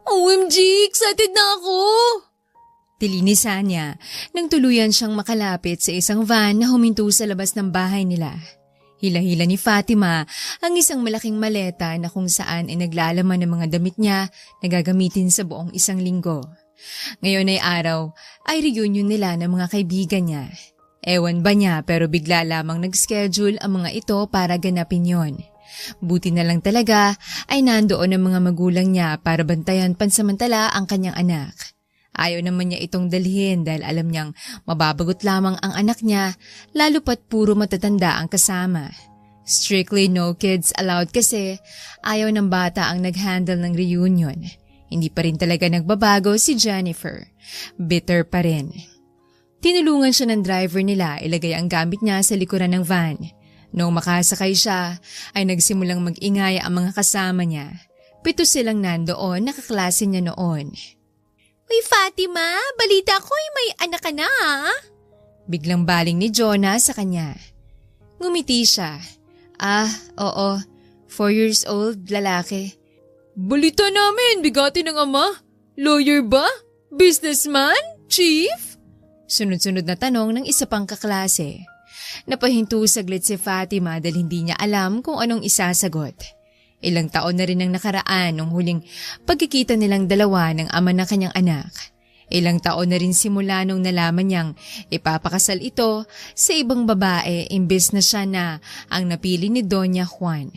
OMG! Excited na ako! Tilinisan niya nang tuluyan siyang makalapit sa isang van na huminto sa labas ng bahay nila. Hila-hila ni Fatima ang isang malaking maleta na kung saan ay naglalaman ng mga damit niya na gagamitin sa buong isang linggo. Ngayon ay araw ay reunion nila ng mga kaibigan niya. Ewan ba niya pero bigla lamang nag-schedule ang mga ito para ganapin yon. Buti na lang talaga ay nandoon ang mga magulang niya para bantayan pansamantala ang kanyang anak. Ayaw naman niya itong dalhin dahil alam niyang mababagot lamang ang anak niya lalo pat puro matatanda ang kasama. Strictly no kids allowed kasi ayaw ng bata ang nag-handle ng reunion. Hindi pa rin talaga nagbabago si Jennifer. Bitter pa rin. Tinulungan siya ng driver nila ilagay ang gamit niya sa likuran ng van. Noong makasakay siya ay nagsimulang mag-ingay ang mga kasama niya. 7 silang nandoon na kaklase niya noon. Uy Fatima, balita ko ay may anak ka na ha? Biglang baling ni Jonah sa kanya. Ngumiti siya. Oo, 4 years old, lalaki. Balita namin, bigati ng ama. Lawyer ba? Businessman? Chief? Sunod-sunod na tanong ng isa pang kaklase. Napahinto saglit si Fatima dahil hindi niya alam kung anong isasagot. Ilang taon na rin ang nakaraan nung huling pagkikita nilang dalawa ng ama na kanyang anak. Ilang taon na rin simula nung nalaman niyang ipapakasal ito sa ibang babae imbes na siya na ang napili ni Doña Juan.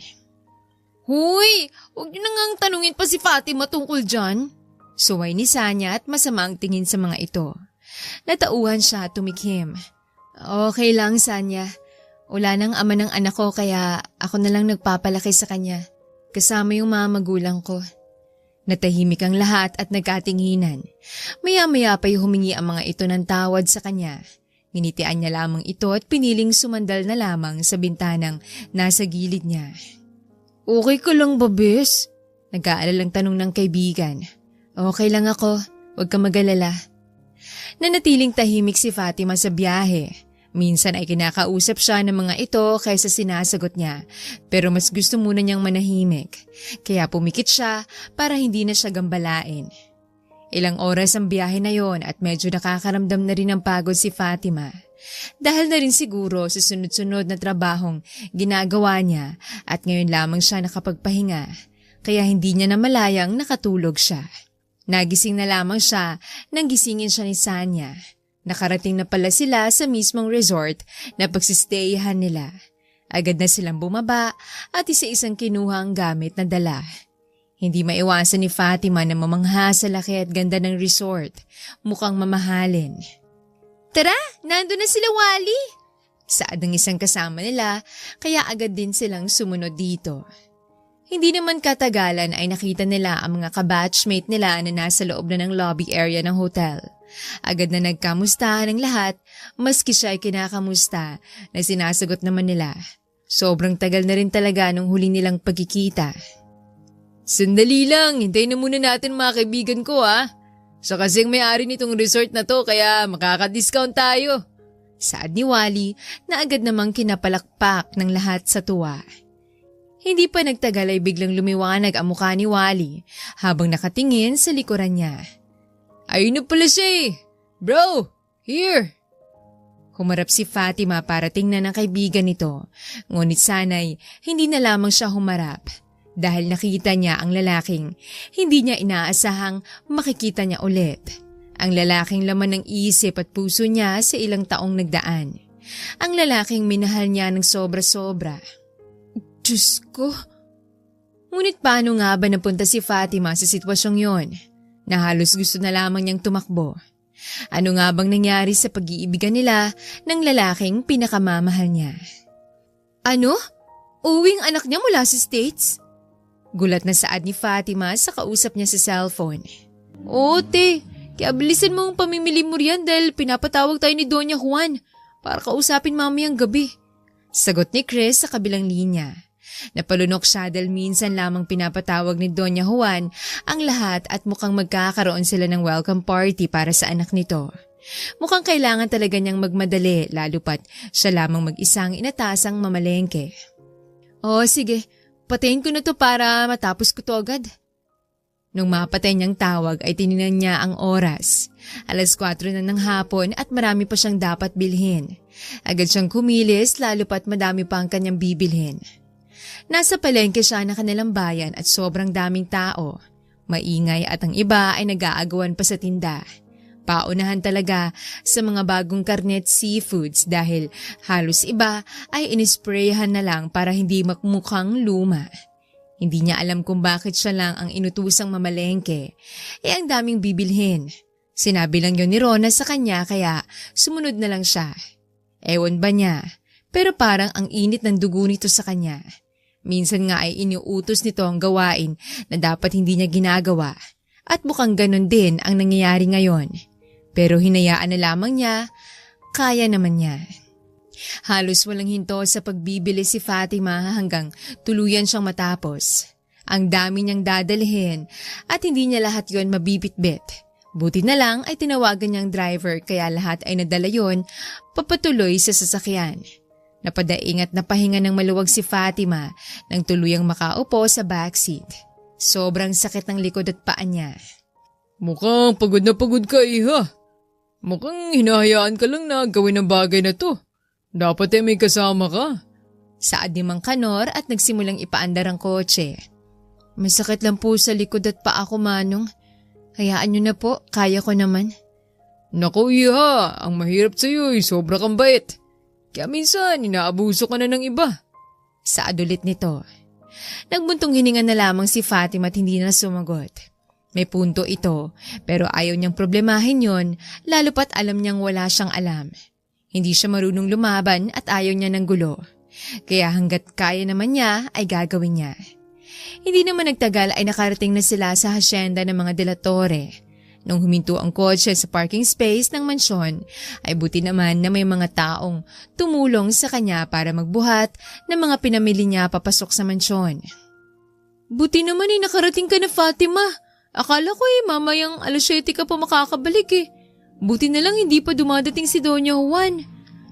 Huy! Huwag niyo nang tanungin pa si Fatima tungkol dyan. Suway ni Sanya at masama ang tingin sa mga ito. Natauhan siya at tumikhim. Okay lang, Sanya. Wala nang ama ng anak ko kaya ako na lang nagpapalaki sa kanya. Kasama yung mga magulang ko. Natahimik ang lahat at nagkatinginan. Maya-maya pa'y humingi ang mga ito ng tawad sa kanya. Nginitian niya lamang ito at piniling sumandal na lamang sa bintanang nasa gilid niya. Okay ka lang ba, bes? Nag-aalalang tanong ng kaibigan. Okay lang ako, huwag ka mag-alala. Nanatiling tahimik si Fatima sa biyahe. Minsan ay kinakausap siya ng mga ito kaysa sinasagot niya, pero mas gusto muna niyang manahimik. Kaya pumikit siya para hindi na siya gambalain. Ilang oras ang biyahe na yon at medyo nakakaramdam na rin ng pagod si Fatima. Dahil na rin siguro sa sunod-sunod na trabahong ginagawa niya at ngayon lamang siya nakapagpahinga, kaya hindi niya namalayang nakatulog siya. Nagising na lamang siya nang gisingin siya ni Sanya. Nakarating na pala sila sa mismong resort na pagsistayhan nila. Agad na silang bumaba at isa-isang kinuha ang gamit na dala. Hindi maiwasan ni Fatima na mamangha sa laki at ganda ng resort. Mukhang mamahalin. Tara, nandun na sila Wally. Saad ng isang kasama nila kaya agad din silang sumunod dito. Hindi naman katagalan ay nakita nila ang mga kabatchmate nila na nasa loob na ng lobby area ng hotel. Agad na nagkamustahan ang lahat, maski siya ay kinakamusta na sinasagot naman nila. Sobrang tagal na rin talaga nung huli nilang pagkikita. Sandali lang, hintayin na muna natin mga kaibigan ko ha. Siya kasing may-ari nitong resort na to kaya makaka-discount tayo. Saad ni Wally na agad namang kinapalakpak ng lahat sa tuwa. Hindi pa nagtagal ay biglang lumiwanag ang mukha ni Wally habang nakatingin sa likuran niya. Ayun na pala siya eh. Bro, here. Humarap si Fatima para tingnan ang kaibigan nito. Ngunit sana'y hindi na lamang siya humarap. Dahil nakita niya ang lalaking hindi niya inaasahang makikita niya ulit. Ang lalaking laman ng isip at puso niya sa ilang taong nagdaan. Ang lalaking minahal niya ng sobra-sobra. Diyos ko. Ngunit paano nga ba napunta si Fatima sa sitwasyong yon? Na halos gusto na lamang niyang tumakbo. Ano nga bang nangyari sa pag-iibigan nila ng lalaking pinakamamahal niya? Ano? Uwing anak niya mula sa States? Gulat na saad ni Fatima sa kausap niya sa cellphone. Te, kaya bilisan mo ang pamimili mo riyan dahil pinapatawag tayo ni Doña Juan para kausapin mamayang gabi. Sagot ni Chris sa kabilang linya. Napalunok siya dahil minsan lamang pinapatawag ni Doña Juan ang lahat at mukhang magkakaroon sila ng welcome party para sa anak nito. Mukhang kailangan talaga niyang magmadali lalo pat siya lamang mag-isang inatasang mamalengke. Sige, patayin ko na to para matapos ko to agad. Nung mapatay niyang tawag ay tiningnan niya ang oras. 4:00 na ng hapon at marami pa siyang dapat bilhin. Agad siyang kumilis lalo pa't madami pa ang kanyang bibilhin. Nasa palengke siya ng kanilang bayan at sobrang daming tao. Maingay at ang iba ay nag-aagawan pa sa tinda. Paunahan talaga sa mga bagong karne at seafoods dahil halos iba ay inisprayhan na lang para hindi makmukhang luma. Hindi niya alam kung bakit siya lang ang inutusang mamalengke. Ang daming bibilhin. Sinabi lang yun ni Rona sa kanya kaya sumunod na lang siya. Ewan ba niya, pero parang ang init ng dugo nito sa kanya. Minsan nga ay iniuutos nito ang gawain na dapat hindi niya ginagawa. At mukhang ganun din ang nangyayari ngayon. Pero hinayaan na lamang niya, kaya naman niya. Halos walang hinto sa pagbibili si Fatima hanggang tuluyan siyang matapos. Ang dami niyang dadalhin at hindi niya lahat yon mabibitbit. Buti na lang ay tinawagan niyang driver kaya lahat ay nadala yon papatuloy sa sasakyan. Napadaing at napahinga ng maluwag si Fatima nang tuluyang makaupo sa backseat. Sobrang sakit ng likod at paa niya. Mukhang pagod na pagod ka, iha. Mukhang hinahayaan ka lang na gawin ang bagay na to. Dapat may kasama ka. Saad ni Mang Kanor at nagsimulang ipaandar ang kotse. Masakit lang po sa likod at paa ko, Manong. Hayaan niyo na po, kaya ko naman. Naku, iha, ang mahirap sa'yo ay sobra kang bait. Kaya minsan, inaabuso ka na ng iba. Saad ulit nito. Nagbuntong hininga na lamang si Fatima at hindi na sumagot. May punto ito, pero ayaw niyang problemahin yon, lalo pat alam niyang wala siyang alam. Hindi siya marunong lumaban at ayaw niya ng gulo. Kaya hanggat kaya naman niya ay gagawin niya. Hindi naman nagtagal ay nakarating na sila sa hasyenda ng mga De La Torre. Nung huminto ang kotse sa parking space ng mansyon, ay buti naman na may mga taong tumulong sa kanya para magbuhat ng mga pinamili niya papasok sa mansyon. Buti naman nakarating ka na, Fatima. Akala ko mamayang 7:00 ka pa makakabalik Buti na lang hindi pa dumadating si Doña Juan.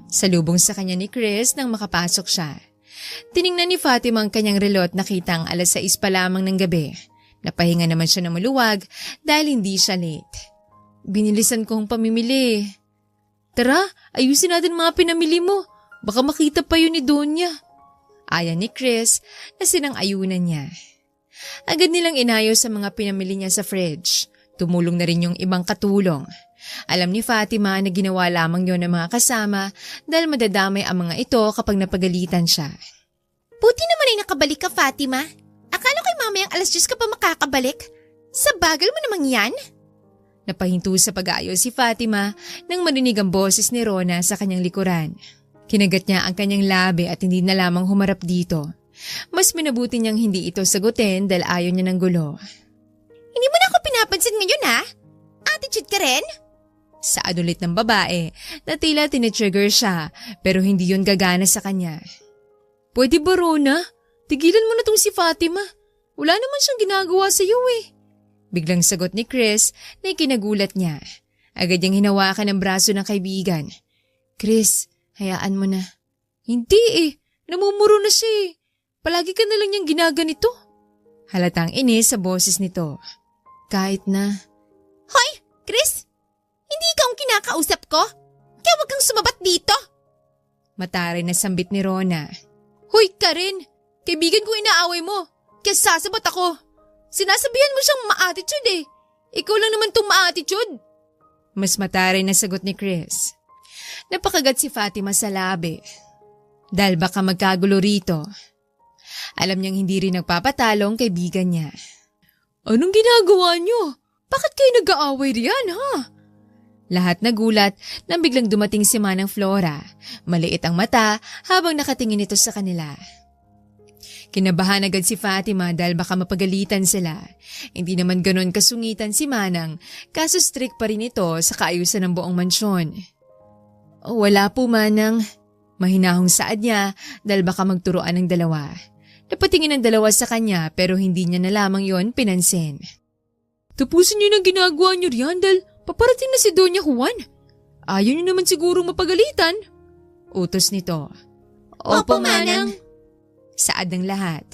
Salubong sa kanya ni Chris nang makapasok siya. Tiningnan ni Fatima ang kanyang relo at nakita ang 6:00 pa lamang ng gabi. Napahinga naman siya na maluwag dahil hindi siya late. Binilisan kong pamimili. Tara, ayusin natin mga pinamili mo. Baka makita pa yun ni Doña. Aya ni Chris na sinang-ayunan niya. Agad nilang inayos sa mga pinamili niya sa fridge. Tumulong na rin yung ibang katulong. Alam ni Fatima na ginawa lamang yon ng mga kasama dahil madadamay ang mga ito kapag napagalitan siya. Buti naman ay nakabalik ka, Fatima. Akala ko'y mamayang 10:00 ka pa makakabalik. Sa bagal mo namang yan? Napahinto sa pag-aayos si Fatima nang marinig ang boses ni Rona sa kanyang likuran. Kinagat niya ang kanyang labi at hindi na lamang humarap dito. Mas minabuti niyang hindi ito sagutin dahil ayaw niya ng gulo. Hindi mo na ako pinapansin ngayon, ha? Attitude ka rin? Saad ulit ng babae na tila tinitrigger siya pero hindi yun gagana sa kanya. Pwede ba, Rona? Tigilan mo na tong si Fatima. Wala naman siyang ginagawa sa iyo Biglang sagot ni Chris na ikinagulat niya. Agad niyang hinawakan ang braso ng kaibigan. Chris, hayaan mo na. Hindi namumuro na siya Palagi ka na lang niyang ginaganito. Halatang inis sa boses nito. Kahit na. Hoy, Chris! Hindi ikaw ang kinakausap ko? Kaya wag kang sumabat dito. Mataray na sambit ni Rona. Hoy, Karen! Kaibigan ko inaaway mo. Kaya sasabat ako. Sinasabihan mo siyang ma-attitude Ikaw lang naman tong ma-attitude. Mas mataray na sagot ni Chris. Napakagat si Fatima sa labi. Dahil baka magkagulo rito. Alam niyang hindi rin nagpapatalo ang kaibigan niya. Anong ginagawa niyo? Bakit kayo nag-aaway riyan, ha? Lahat nagulat nang biglang dumating si Manang Flora. Maliit ang mata habang nakatingin ito sa kanila. Kinabahan agad si Fatima dahil baka mapagalitan sila. Hindi naman ganon kasungitan si Manang, kaso strict pa rin ito sa kaayusan ng buong mansyon. Wala po, Manang. Mahinahong saad niya dahil baka magturuan ng dalawa. Napatingin ang dalawa sa kanya pero hindi niya na lamang yon pinansin. Tapusin niyo na ginagawa niyo riyan dahil paparating na si Doña Juan. Ayaw niyo naman siguro mapagalitan. Utos nito. Opo, Manang. Saad ng lahat.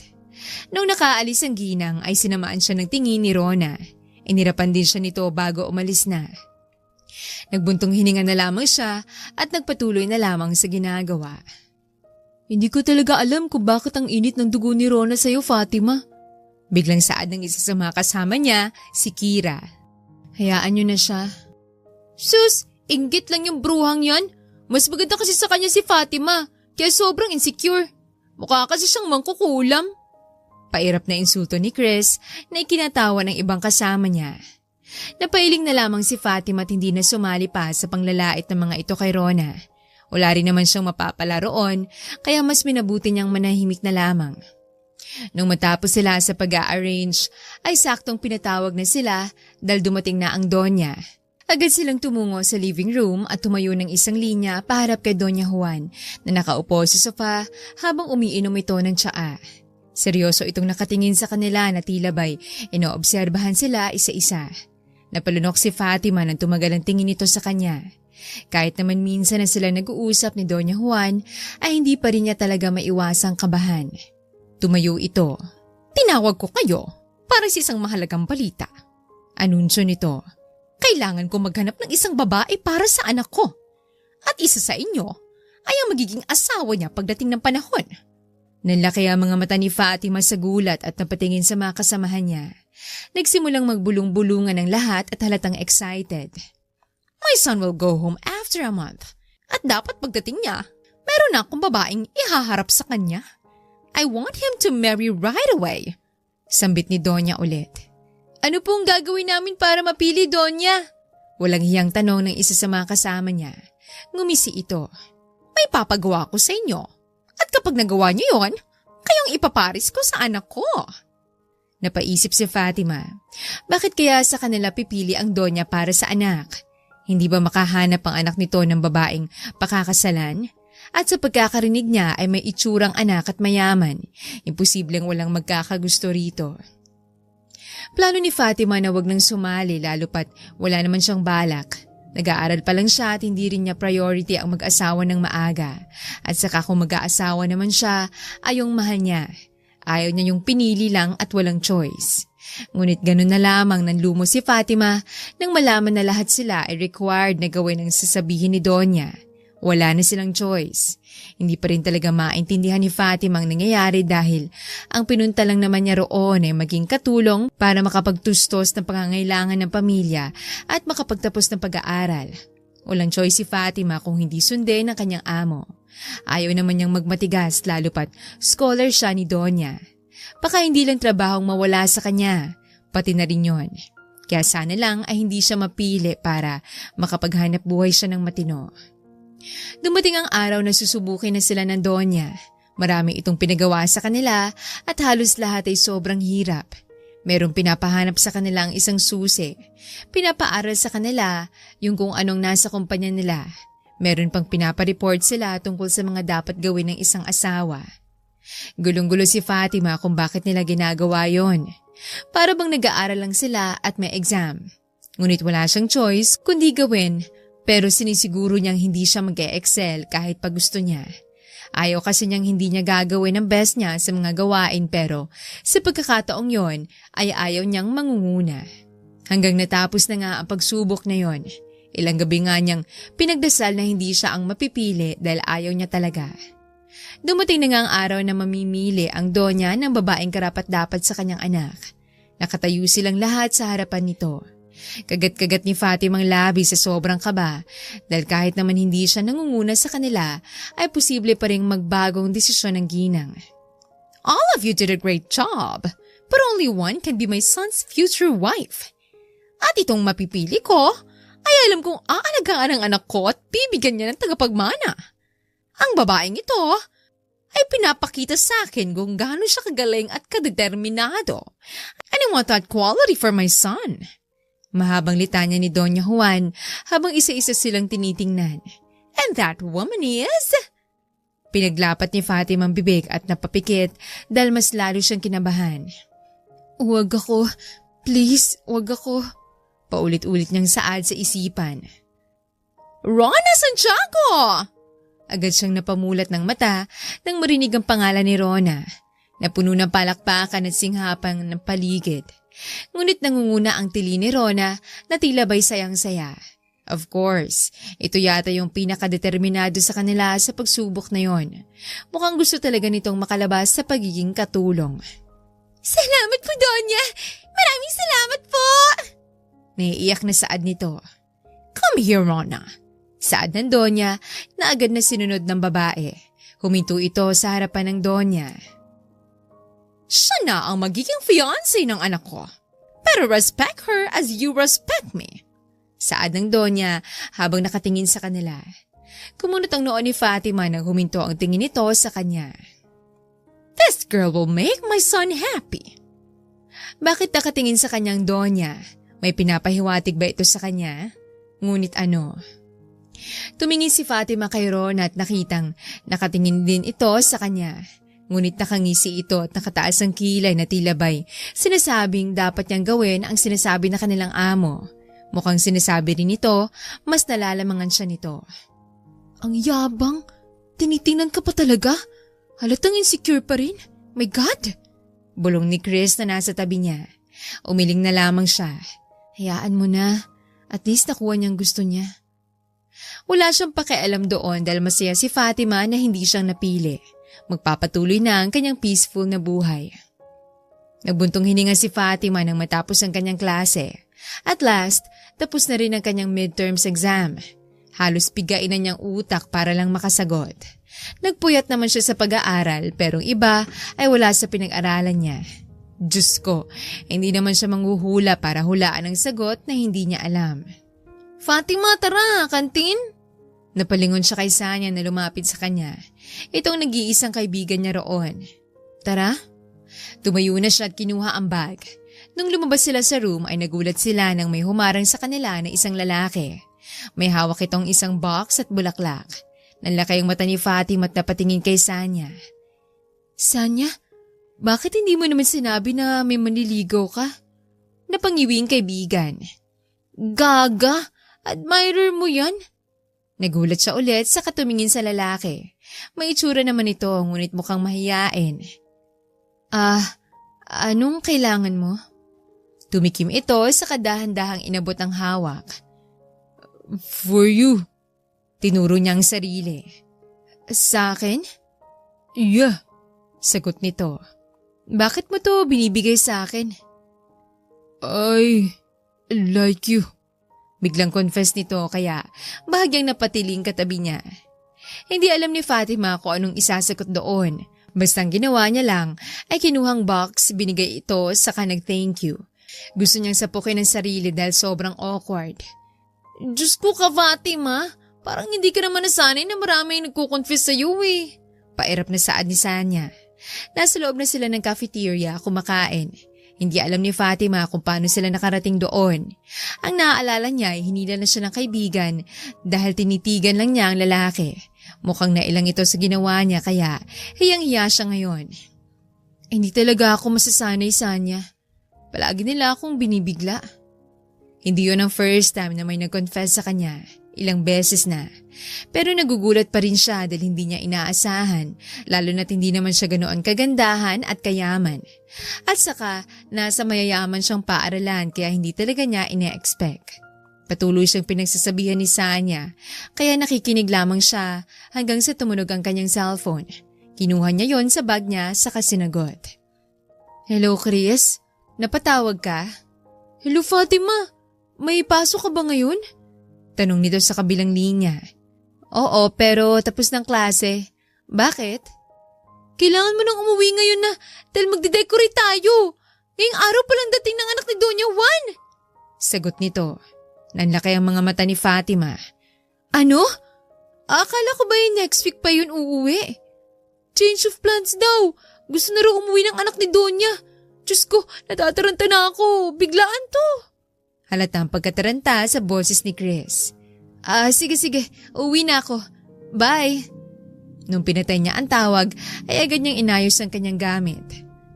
Nung nakaalis ang ginang ay sinamaan siya ng tingin ni Rona. Inirapan din siya nito bago umalis na. Nagbuntong hininga na lamang siya at nagpatuloy na lamang sa ginagawa. Hindi ko talaga alam kung bakit ang init ng dugo ni Rona sa'yo, Fatima. Biglang saad ng isa sa mga kasama niya, si Kira. Hayaan niyo na siya. Sus, inggit lang yung bruhang yan. Mas maganda kasi sa kanya si Fatima, kaya sobrang insecure. Mukha kasi siyang mangkukulam. Pairap na insulto ni Chris na ikinatawa ng ibang kasama niya. Napailing na lamang si Fatima at hindi na sumali pa sa panglalait ng mga ito kay Rona. Wala rin naman siyang mapapala roon, kaya mas minabuti niyang manahimik na lamang. Nung matapos sila sa pag-a-arrange, ay saktong pinatawag na sila dahil dumating na ang Donya. Agad silang tumungo sa living room at tumayo ng isang linya paharap kay Doña Juan na nakaupo sa sofa habang umiinom ito ng tsaa. Seryoso itong nakatingin sa kanila na tila ba'y inoobserbahan sila isa-isa. Napalunok si Fatima nang tumagal ang tingin nito sa kanya. Kahit naman minsan na sila nag-uusap ni Doña Juan ay hindi pa rin niya talaga maiwasang kabahan. Tumayo ito. Tinawag ko kayo para sa isang mahalagang balita. Anunsyo nito. Kailangan ko maghanap ng isang babae para sa anak ko. At isa sa inyo ay ang magiging asawa niya pagdating ng panahon. Nanlaki ang mga mata ni Fatima sa gulat at napatingin sa mga kasamahan niya. Nagsimulang magbulong-bulungan ang lahat at halatang excited. My son will go home after a month. At dapat pagdating niya, meron na akong babaeng ihaharap sa kanya. I want him to marry right away. Sambit ni Donya ulit. Ano pong gagawin namin para mapili, Donya? Walang hiyang tanong ng isa sa mga kasama niya. Ngumisi ito. May papagawa ko sa inyo. At kapag nagawa niyo yon, kayong ipaparis ko sa anak ko. Napaisip si Fatima. Bakit kaya sa kanila pipili ang Donya para sa anak? Hindi ba makahanap ang anak nito ng babaeng pakakasalan? At sa pagkakarinig niya ay may itsurang anak at mayaman. Imposibleng walang magkakagusto rito. Plano ni Fatima na wag nang sumali lalo pat wala naman siyang balak. Nag-aaral pa lang siya at hindi rin niya priority ang mag-asawa ng maaga. At saka kung mag-aasawa naman siya, ay yung mahal niya. Ayaw niya yung pinili lang at walang choice. Ngunit ganun na lamang nanlumo si Fatima nang malaman na lahat sila ay required na gawin ang sasabihin ni Donya. Wala na silang choice. Hindi pa rin talaga maintindihan ni Fatima ang nangyayari dahil ang pinunta lang naman niya roon ay maging katulong para makapagtustos ng pangangailangan ng pamilya at makapagtapos ng pag-aaral. Walang choice si Fatima kung hindi sundin ang kanyang amo. Ayaw naman niyang magmatigas lalo pat scholar siya ni Donya. Baka hindi lang trabahong mawala sa kanya, pati na rin yon. Kaya sana lang ay hindi siya mapili para makapaghanap buhay siya ng matino. Dumating ang araw na susubukin na sila ng Donya. Marami itong pinagawa sa kanila at halos lahat ay sobrang hirap. Merong pinapahanap sa kanila ang isang susi. Pinapaaral sa kanila yung kung anong nasa kumpanya nila. Meron pang pinapareport sila tungkol sa mga dapat gawin ng isang asawa. Gulong-gulo si Fatima kung bakit nila ginagawa yon. Para bang nag-aaral lang sila at may exam. Ngunit wala siyang choice kundi gawin. Pero sinisiguro niyang hindi siya mag-e-excel kahit pag gusto niya. Ayaw kasi niyang hindi niya gagawin ang best niya sa mga gawain pero sa pagkakataong yon ay ayaw niyang mangunguna. Hanggang natapos na nga ang pagsubok na yon. Ilang gabi nga niyang pinagdasal na hindi siya ang mapipili dahil ayaw niya talaga. Dumating na nga ang araw na mamimili ang Donya ng babaeng karapat-dapat sa kanyang anak. Nakatayo silang lahat sa harapan nito. Kagat-kagat ni Fatima ang labi sa sobrang kaba dahil kahit naman hindi siya nangunguna sa kanila ay posible pa rin magbagong desisyon ng ginang. All of you did a great job, but only one can be my son's future wife. At itong mapipili ko ay alam kong aalagaan ang anak ko at bibigyan niya ng tagapagmana. Ang babaeng ito ay pinapakita sa akin kung gaano siya kagaling at kadeterminado. And I want that quality for my son. Mahabang litanya ni Doña Juan habang isa-isa silang tinitingnan. And that woman is... Pinaglapat ni Fatima ang bibig at napapikit dahil mas lalo siyang kinabahan. Huwag ako. Please, huwag ako. Paulit-ulit niyang saad sa isipan. Rona Santiago! Agad siyang napamulat ng mata nang marinig ang pangalan ni Rona. Napuno ng palakpakan at singhapang ng paligid. Ngunit nangunguna ang tili ni Rona na tila ba'y sayang-saya. Of course, ito yata yung pinakadeterminado sa kanila sa pagsubok na yon. Mukhang gusto talaga nitong makalabas sa pagiging katulong. Salamat po, Donya! Maraming salamat po! Naiiyak na saad nito. Come here, Rona. Saad ng Donya na agad na sinunod ng babae. Huminto ito sa harapan ng Donya. Siya na ang magiging fiancé ng anak ko. Pero respect her as you respect me. Saad ng Donya habang nakatingin sa kanila. Kumunot ang noo ni Fatima nang huminto ang tingin nito sa kanya. This girl will make my son happy. Bakit nakatingin sa kanyang Donya? May pinapahiwatig ba ito sa kanya? Ngunit ano? Tumingin si Fatima kay Rona at nakitang nakatingin din ito sa kanya. Ngunit nakangisi ito at nakataas ang kilay na tilabay. Sinasabing dapat niyang gawin ang sinasabi na kanilang amo. Mukhang sinasabi rin ito, mas nalalamangan siya nito. Ang yabang, tinitingnan ka pa talaga? Halatang insecure pa rin? My God! Bulong ni Chris na nasa tabi niya. Umiling na lamang siya. Hayaan mo na. At least nakuha niyang gusto niya. Wala siyang pakialam doon dahil masaya si Fatima na hindi siyang napili. Magpapatuloy na ang kanyang peaceful na buhay. Nagbuntong hininga si Fatima nang matapos ang kanyang klase. At last, tapos na rin ang kanyang midterms exam. Halos pigain na niyang utak para lang makasagot. Nagpuyat naman siya sa pag-aaral pero iba ay wala sa pinag-aralan niya. Diyos ko, hindi naman siya manghuhula para hulaan ang sagot na hindi niya alam. Fatima, tara, kantin! Napalingon siya kay Sanya na lumapit sa kanya. Itong nag-iisang kaibigan niya roon. Tara? Tumayo na siya at kinuha ang bag. Nung lumabas sila sa room ay nagulat sila nang may humarang sa kanila na isang lalaki. May hawak itong isang box at bulaklak. Nanlaki ang mata ni Fatima at napatingin kay Sanya. Sanya? Bakit hindi mo naman sinabi na may manliligaw ka? Napangiwing kaibigan. Gaga! Admirer mo yan? Nagulat siya ulit sa katumingin sa lalaki. May itsura naman ito ngunit mukhang mahiyain. Anong kailangan mo? Tumikim ito sa kadahan-dahang inabot ang hawak. For you. Tinuro niya ang sarili. Sa akin? Yeah. Sagot nito. Bakit mo to binibigay sa akin? I like you. Biglang confess nito kaya bahagyang napatiling katabi niya. Hindi alam ni Fatima kung anong isasagot doon. Bastang ginawa niya lang ay kinuhang box, binigay ito saka nag-thank you. Gusto niyang sapukin ang sarili dahil sobrang awkward. Diyos ko ka Fatima, parang hindi ka naman nasanay na maraming nagkukonfess sa'yo eh. Pairap na saad ni Sanya. Nasa loob na sila ng cafeteria kumakain. Hindi alam ni Fatima kung paano sila nakarating doon. Ang naaalala niya ay hinila na siya ng kaibigan dahil tinitigan lang niya ang lalaki. Mukhang nailang ito sa ginawa niya kaya hiyang-hiya siya ngayon. Hindi talaga ako masasanay sa niya. Palagi nila akong binibigla. Hindi yun ang first time na may nag-confess sa kanya. Ilang beses na. Pero nagugulat pa rin siya dahil hindi niya inaasahan, lalo na't hindi naman siya ganoon kagandahan at kayaman. At saka, nasa mayayaman siyang paaralan kaya hindi talaga niya ine-expect. Patuloy siyang pinagsasabihan ni Sanya, kaya nakikinig lamang siya hanggang sa tumunog ang kanyang cellphone. Kinuha niya yon sa bag niya saka sinagot. Hello Chris, napatawag ka? Hello Fatima, may pasok ka ba ngayon? Tanong nito sa kabilang linya. Oo, pero tapos ng klase. Bakit? Kailangan mo nang umuwi ngayon na dahil magde-decorate tayo. Ngayong araw palang dating ng anak ni Donya Juan. Sagot nito. Nanlaki ang mga mata ni Fatima. Ano? Akala ko ba next week pa yun uuwi? Change of plans daw. Gusto na raw umuwi ng anak ni Donya. Diyos ko, natataranta na ako. Biglaan to. Halatang pagkataranta sa boses ni Chris. Sige, uwi na ako. Bye. Nung pinatay niya ang tawag, ay agad niyang inayos ang kanyang gamit.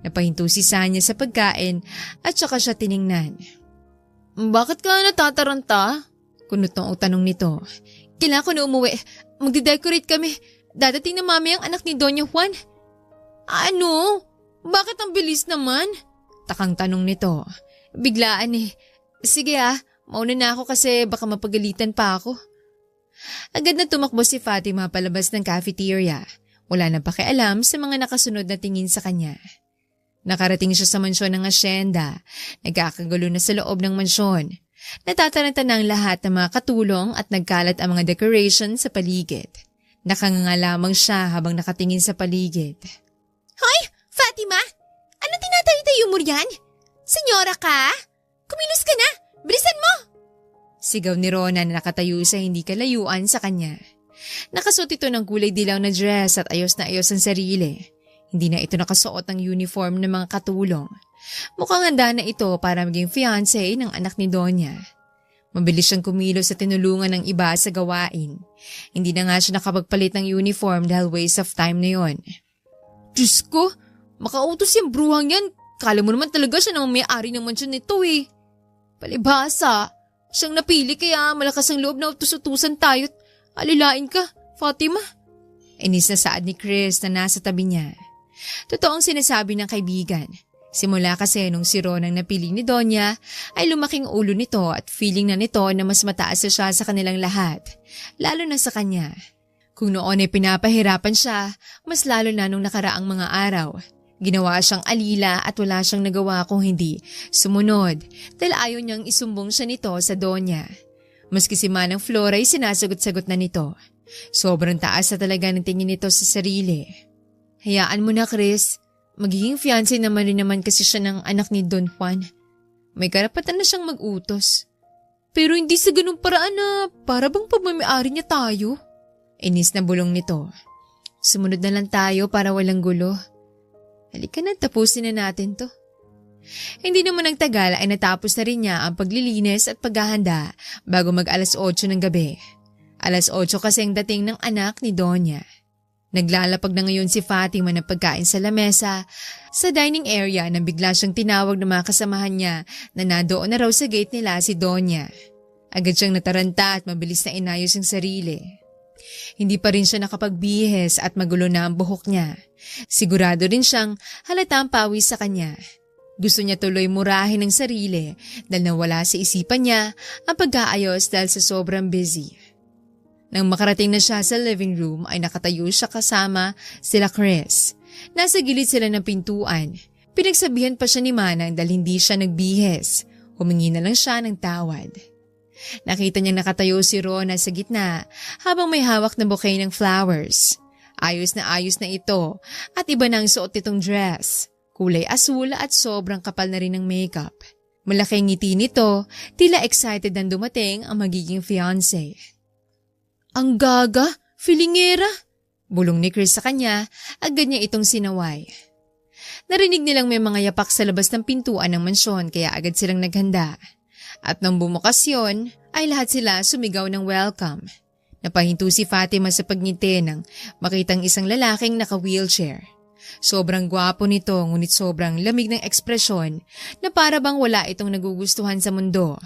Napahinto si Sanya sa pagkain at saka siya tiningnan. Bakit ka natataranta? Kunot ng tanong nito. Kailangan ko na umuwi. Magde-decorate kami. Dadating na mami ang anak ni Donya Juan. Ano? Bakit ang bilis naman? Takang tanong nito. Biglaan eh. Sige mauna na ako kasi baka mapagalitan pa ako. Agad na tumakbo si Fatima palabas ng cafeteria. Wala na pakialam sa mga nakasunod na tingin sa kanya. Nakarating siya sa mansyon ng asyenda. Nagkakagulo na sa loob ng mansyon. Natataranta na ang lahat ng mga katulong at nagkalat ang mga decoration sa paligid. Nakanganga lamang siya habang nakatingin sa paligid. Hoy, Fatima! Ano tinatayo-tayo mo riyan? Senyora ka? Kumilos ka na! Bilisan mo! Sigaw ni Rona na nakatayo sa hindi kalayuan sa kanya. Nakasuot ito ng kulay dilaw na dress at ayos na ayos ang sarili. Hindi na ito nakasuot ng uniform ng mga katulong. Mukhang handa na ito para maging fiancé ng anak ni Donya. Mabilis siyang kumilos sa tinulungan ng iba sa gawain. Hindi na nga siya nakapagpalit ng uniform dahil waste of time na yon. Diyos ko, makautos yung bruhang yan. Kala mo naman talaga siya na may-ari ng mansyon nito eh. Palibhasa, siyang napili kaya malakas ang loob na utus-utusan tayo't alilain ka, Fatima. Inis na saad ni Chris na nasa tabi niya. Totoong sinasabi ng kaibigan. Simula kasi nung si Ron ang napili ni Donya, ay lumaking ulo nito at feeling na nito na mas mataas na siya sa kanilang lahat, lalo na sa kanya. Kung noon ay pinapahirapan siya, mas lalo na nung nakaraang mga araw. Ginawa siyang alila at wala siyang nagawa kung hindi sumunod dahil ayaw niyang isumbong siya nito sa Donya. Maski si Manang Flora ay sinasagot-sagot na nito. Sobrang taas na talaga ng tingin nito sa sarili. Hayaan mo na, Chris. Magiging fiancé naman rin naman kasi siya ng anak ni Don Juan. May karapatan na siyang mag-utos. Pero hindi sa ganung paraan na para bang pagmamayari niya tayo. Inis na bulong nito. Sumunod na lang tayo para walang gulo. Halika na, tapusin na natin to. Hindi naman nagtagal ay natapos na rin niya ang paglilinis at paghahanda bago mag 8:00 ng gabi. 8:00 kasi ang dating ng anak ni Donya. Naglalapag na ngayon si Fatima ng pagkain sa lamesa sa dining area nang bigla siyang tinawag ng mga kasamahan niya na nandoon na raw sa gate nila si Donya. Agad siyang nataranta at mabilis na inayos ang sarili. Hindi pa rin siya nakapagbihis at magulo na ang buhok niya. Sigurado rin siyang halata ang pawis sa kanya. Gusto niya tuloy murahin ang sarili dahil nawala sa isipan niya ang pag-aayos dahil sa sobrang busy. Nang makarating na siya sa living room ay nakatayo siya kasama sila Chris. Nasa gilid sila ng pintuan. Pinagsabihan pa siya ni Manang dahil hindi siya nagbihis. Humingi na lang siya ng tawad. Nakita niyang nakatayo si Rona sa gitna habang may hawak na bouquet ng flowers. Ayos na ito at iba na ang suot nitong dress. Kulay asul at sobrang kapal na rin ng makeup. Malaking ngiti nito, tila excited nang dumating ang magiging fiancé. Ang gaga, filingera. Bulong ni Chris sa kanya, agad niya itong sinaway. Narinig nilang may mga yapak sa labas ng pintuan ng mansyon kaya agad silang naghanda. At nang bumukas yun, ay lahat sila sumigaw ng welcome. Napahinto si Fatima sa pagngiti nang makitang isang lalaking naka-wheelchair. Sobrang gwapo nito ngunit sobrang lamig ng ekspresyon na para bang wala itong nagugustuhan sa mundo.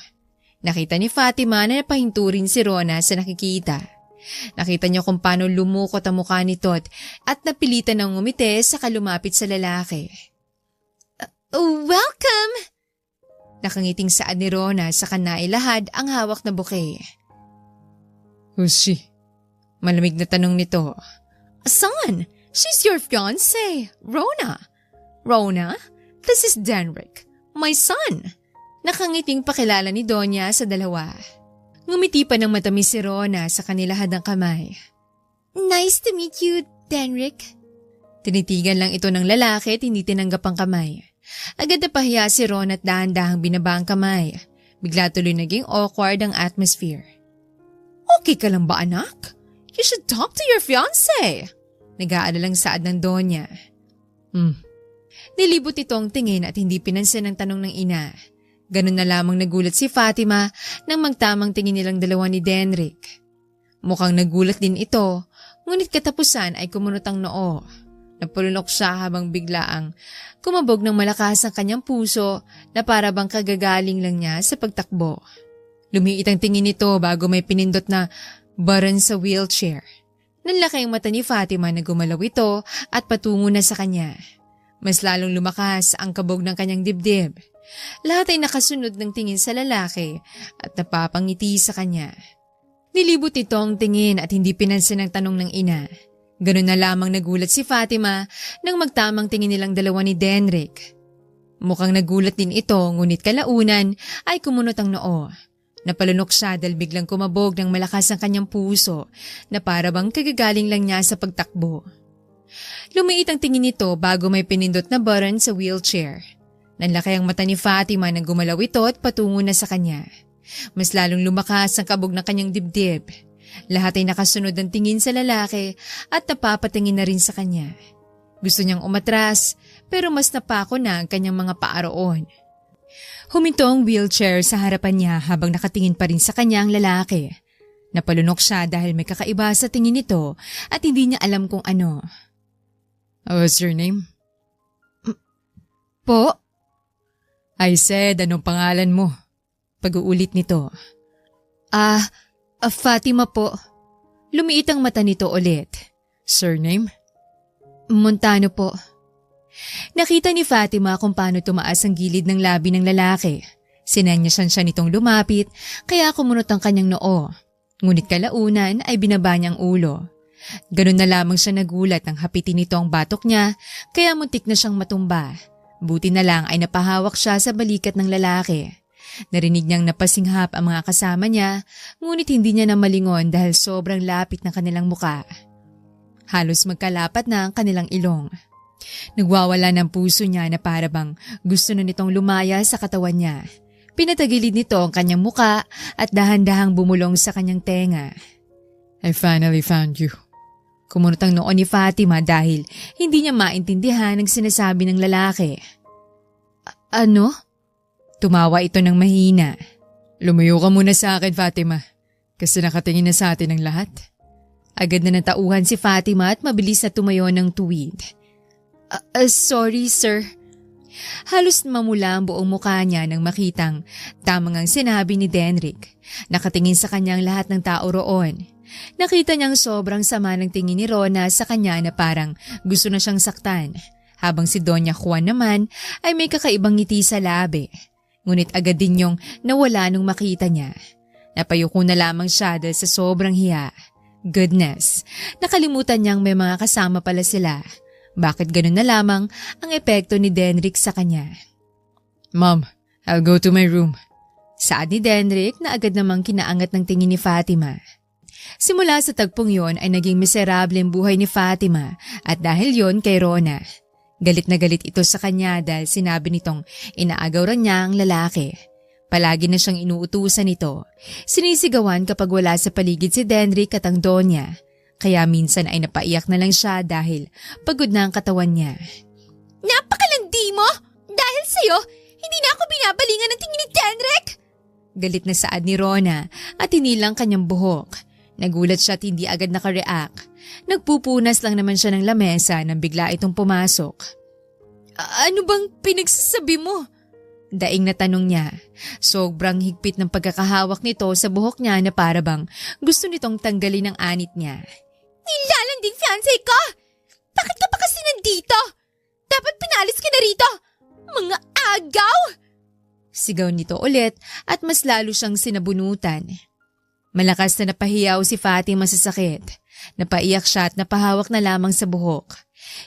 Nakita ni Fatima na napahinto rin si Rona sa nakikita. Nakita niya kung paano lumukot ang mukha nito at napilitan ng ngumiti saka lumapit sa lalaki. Welcome! Nakangiting saad ni Rona saka nailahad ang hawak na bouquet. Who's she? Malamig na tanong nito. Son, she's your fiancé, Rona. Rona, this is Denrick, my son. Nakangiting pakilala ni Donya sa dalawa. Ngumiti pa ng matamis si Rona sa kanilahad ng kamay. Nice to meet you, Denrick. Tinitigan lang ito ng lalaki at hindi tinanggap ang kamay. Agad na pahiya si Rona at dahan-dahang binaba ang kamay. Bigla tuloy naging awkward ang atmosphere. Okay ka lang ba, anak? You should talk to your fiancé. Nag-aalalang saad ng Donya. Nilibot itong tingin at hindi pinansin ang tanong ng ina. Ganun na lamang nagulat si Fatima nang magtamang tingin nilang dalawa ni Denrick. Mukhang nagulat din ito, ngunit katapusan ay kumunot ang noo. Napulunok siya habang biglaang kumabog ng malakas ang kanyang puso na para bang kagagaling lang niya sa pagtakbo. Lumiit ang tingin nito bago may pinindot na button sa wheelchair. Nanlaki ang mata ni Fatima na gumalaw ito at patungo na sa kanya. Mas lalong lumakas ang kabog ng kanyang dibdib. Lahat ay nakasunod ng tingin sa lalaki at napapangiti sa kanya. Nilibot ito ang tingin at hindi pinansin ang tanong ng ina. Ganun na lamang nagulat si Fatima nang magtamang tingin nilang dalawa ni Denrick. Mukhang nagulat din ito ngunit kalaunan ay kumunot ang noo. Napalunok siya dahil biglang kumabog ng malakas ang kanyang puso na para bang kagagaling lang niya sa pagtakbo. Lumiit ang tingin nito bago may pinindot na button sa wheelchair. Nanlaki ang mata ni Fatima nang gumalaw ito at patungo na sa kanya. Mas lalong lumakas ang kabog ng kanyang dibdib. Lahat ay nakasunod ang tingin sa lalaki at napapatingin na rin sa kanya. Gusto niyang umatras pero mas napako na ang kanyang mga paa roon. Huminto ang wheelchair sa harapan niya habang nakatingin pa rin sa kanya ang lalaki. Napalunok siya dahil may kakaiba sa tingin nito at hindi niya alam kung ano. What's your name? Po? I said, anong pangalan mo? Pag-uulit nito. Fatima po. Lumiit ang mata nito ulit. Surname? Montano po. Nakita ni Fatima kung paano tumaas ang gilid ng labi ng lalaki. Sinanyasan siya nitong lumapit kaya kumunot ang kanyang noo. Ngunit kalaunan ay binaba niyang ulo. Ganun na lamang siya nagulat nang hapitin nito ang batok niya kaya muntik na siyang matumba. Buti na lang ay napahawak siya sa balikat ng lalaki. Narinig niyang napasinghap ang mga kasama niya ngunit hindi niya na malingon dahil sobrang lapit ng kanilang muka. Halos magkalapat na ang kanilang ilong. Nagwawala ng puso niya na para bang gusto na nitong lumaya sa katawan niya. Pinatagilid nito ang kanyang muka at dahan-dahang bumulong sa kanyang tenga. I finally found you. Kumunot ang noo ni Fatima dahil hindi niya maintindihan ang sinasabi ng lalaki. Ano? Tumawa ito ng mahina. Lumayo ka muna sa akin, Fatima. Kasi nakatingin na sa atin ang lahat. Agad na natauhan si Fatima at mabilis na tumayo ng tuwid. Sorry, sir. Halos mamula ang buong mukha niya nang makitang tamang ang sinabi ni Denrick. Nakatingin sa kanyang lahat ng tao roon. Nakita niyang sobrang sama ng tingin ni Rona sa kanya na parang gusto na siyang saktan. Habang si Doña Juan naman ay may kakaibang ngiti sa labi. Ngunit agad din yung nawala nung makita niya. Napayuko na lamang siya dahil sa sobrang hiya. Goodness, nakalimutan niyang may mga kasama pala sila. Bakit ganun na lamang ang epekto ni Denrick sa kanya? Mom, I'll go to my room. Saad ni Denrick na agad namang kinaangat ng tingin ni Fatima. Simula sa tagpong yon ay naging miserable ang buhay ni Fatima at dahil yon kay Rona. Galit na galit ito sa kanya dahil sinabi nitong inaagaw rin niya ang lalaki. Palagi na siyang inuutusan nito. Sinisigawan kapag wala sa paligid si Denrick at ang Donya. Kaya minsan ay napaiyak na lang siya dahil pagod na ang katawan niya. Napakalandi mo! Dahil sa'yo, hindi na ako binabalingan ng tingin ni Denrick! Galit na saad ni Rona at hinilang kanyang buhok. Nagulat siya at hindi agad nakareact. Nagpupunas lang naman siya ng lamesa nang bigla itong pumasok. Ano bang pinagsasabi mo? Daing na tanong niya. Sobrang higpit ng pagkakahawak nito sa buhok niya na para bang gusto nitong tanggalin ang anit niya. Nilalanding fiancé ko! Bakit ka pa kasi nandito? Dapat pinalis ka na rito! Mga agaw! Sigaw nito ulit at mas lalo siyang sinabunutan. Malakas na napahiyaw si Fatima sa sakit. Napaiyak siya at napahawak na lamang sa buhok.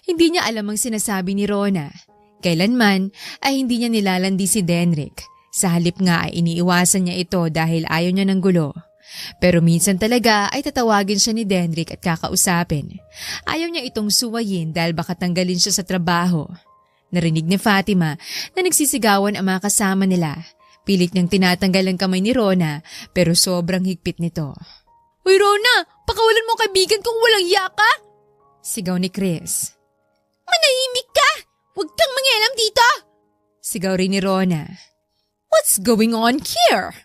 Hindi niya alam ang sinasabi ni Rona. Kailanman ay hindi niya nilalandi si Denrick. Sa halip nga ay iniiwasan niya ito dahil ayaw niya ng gulo. Pero minsan talaga ay tatawagin siya ni Denrick at kakausapin. Ayaw niya itong suwayin dahil baka tanggalin siya sa trabaho. Narinig ni Fatima na nagsisigawan ang mga kasama nila. Pilit niyang tinatanggal ang kamay ni Rona pero sobrang higpit nito. Uy Rona, pakawalan mo kaibigan kung walang yaka! Sigaw ni Chris. Manahimik ka! Huwag kang mangialam dito! Sigaw rin ni Rona. What's going on here?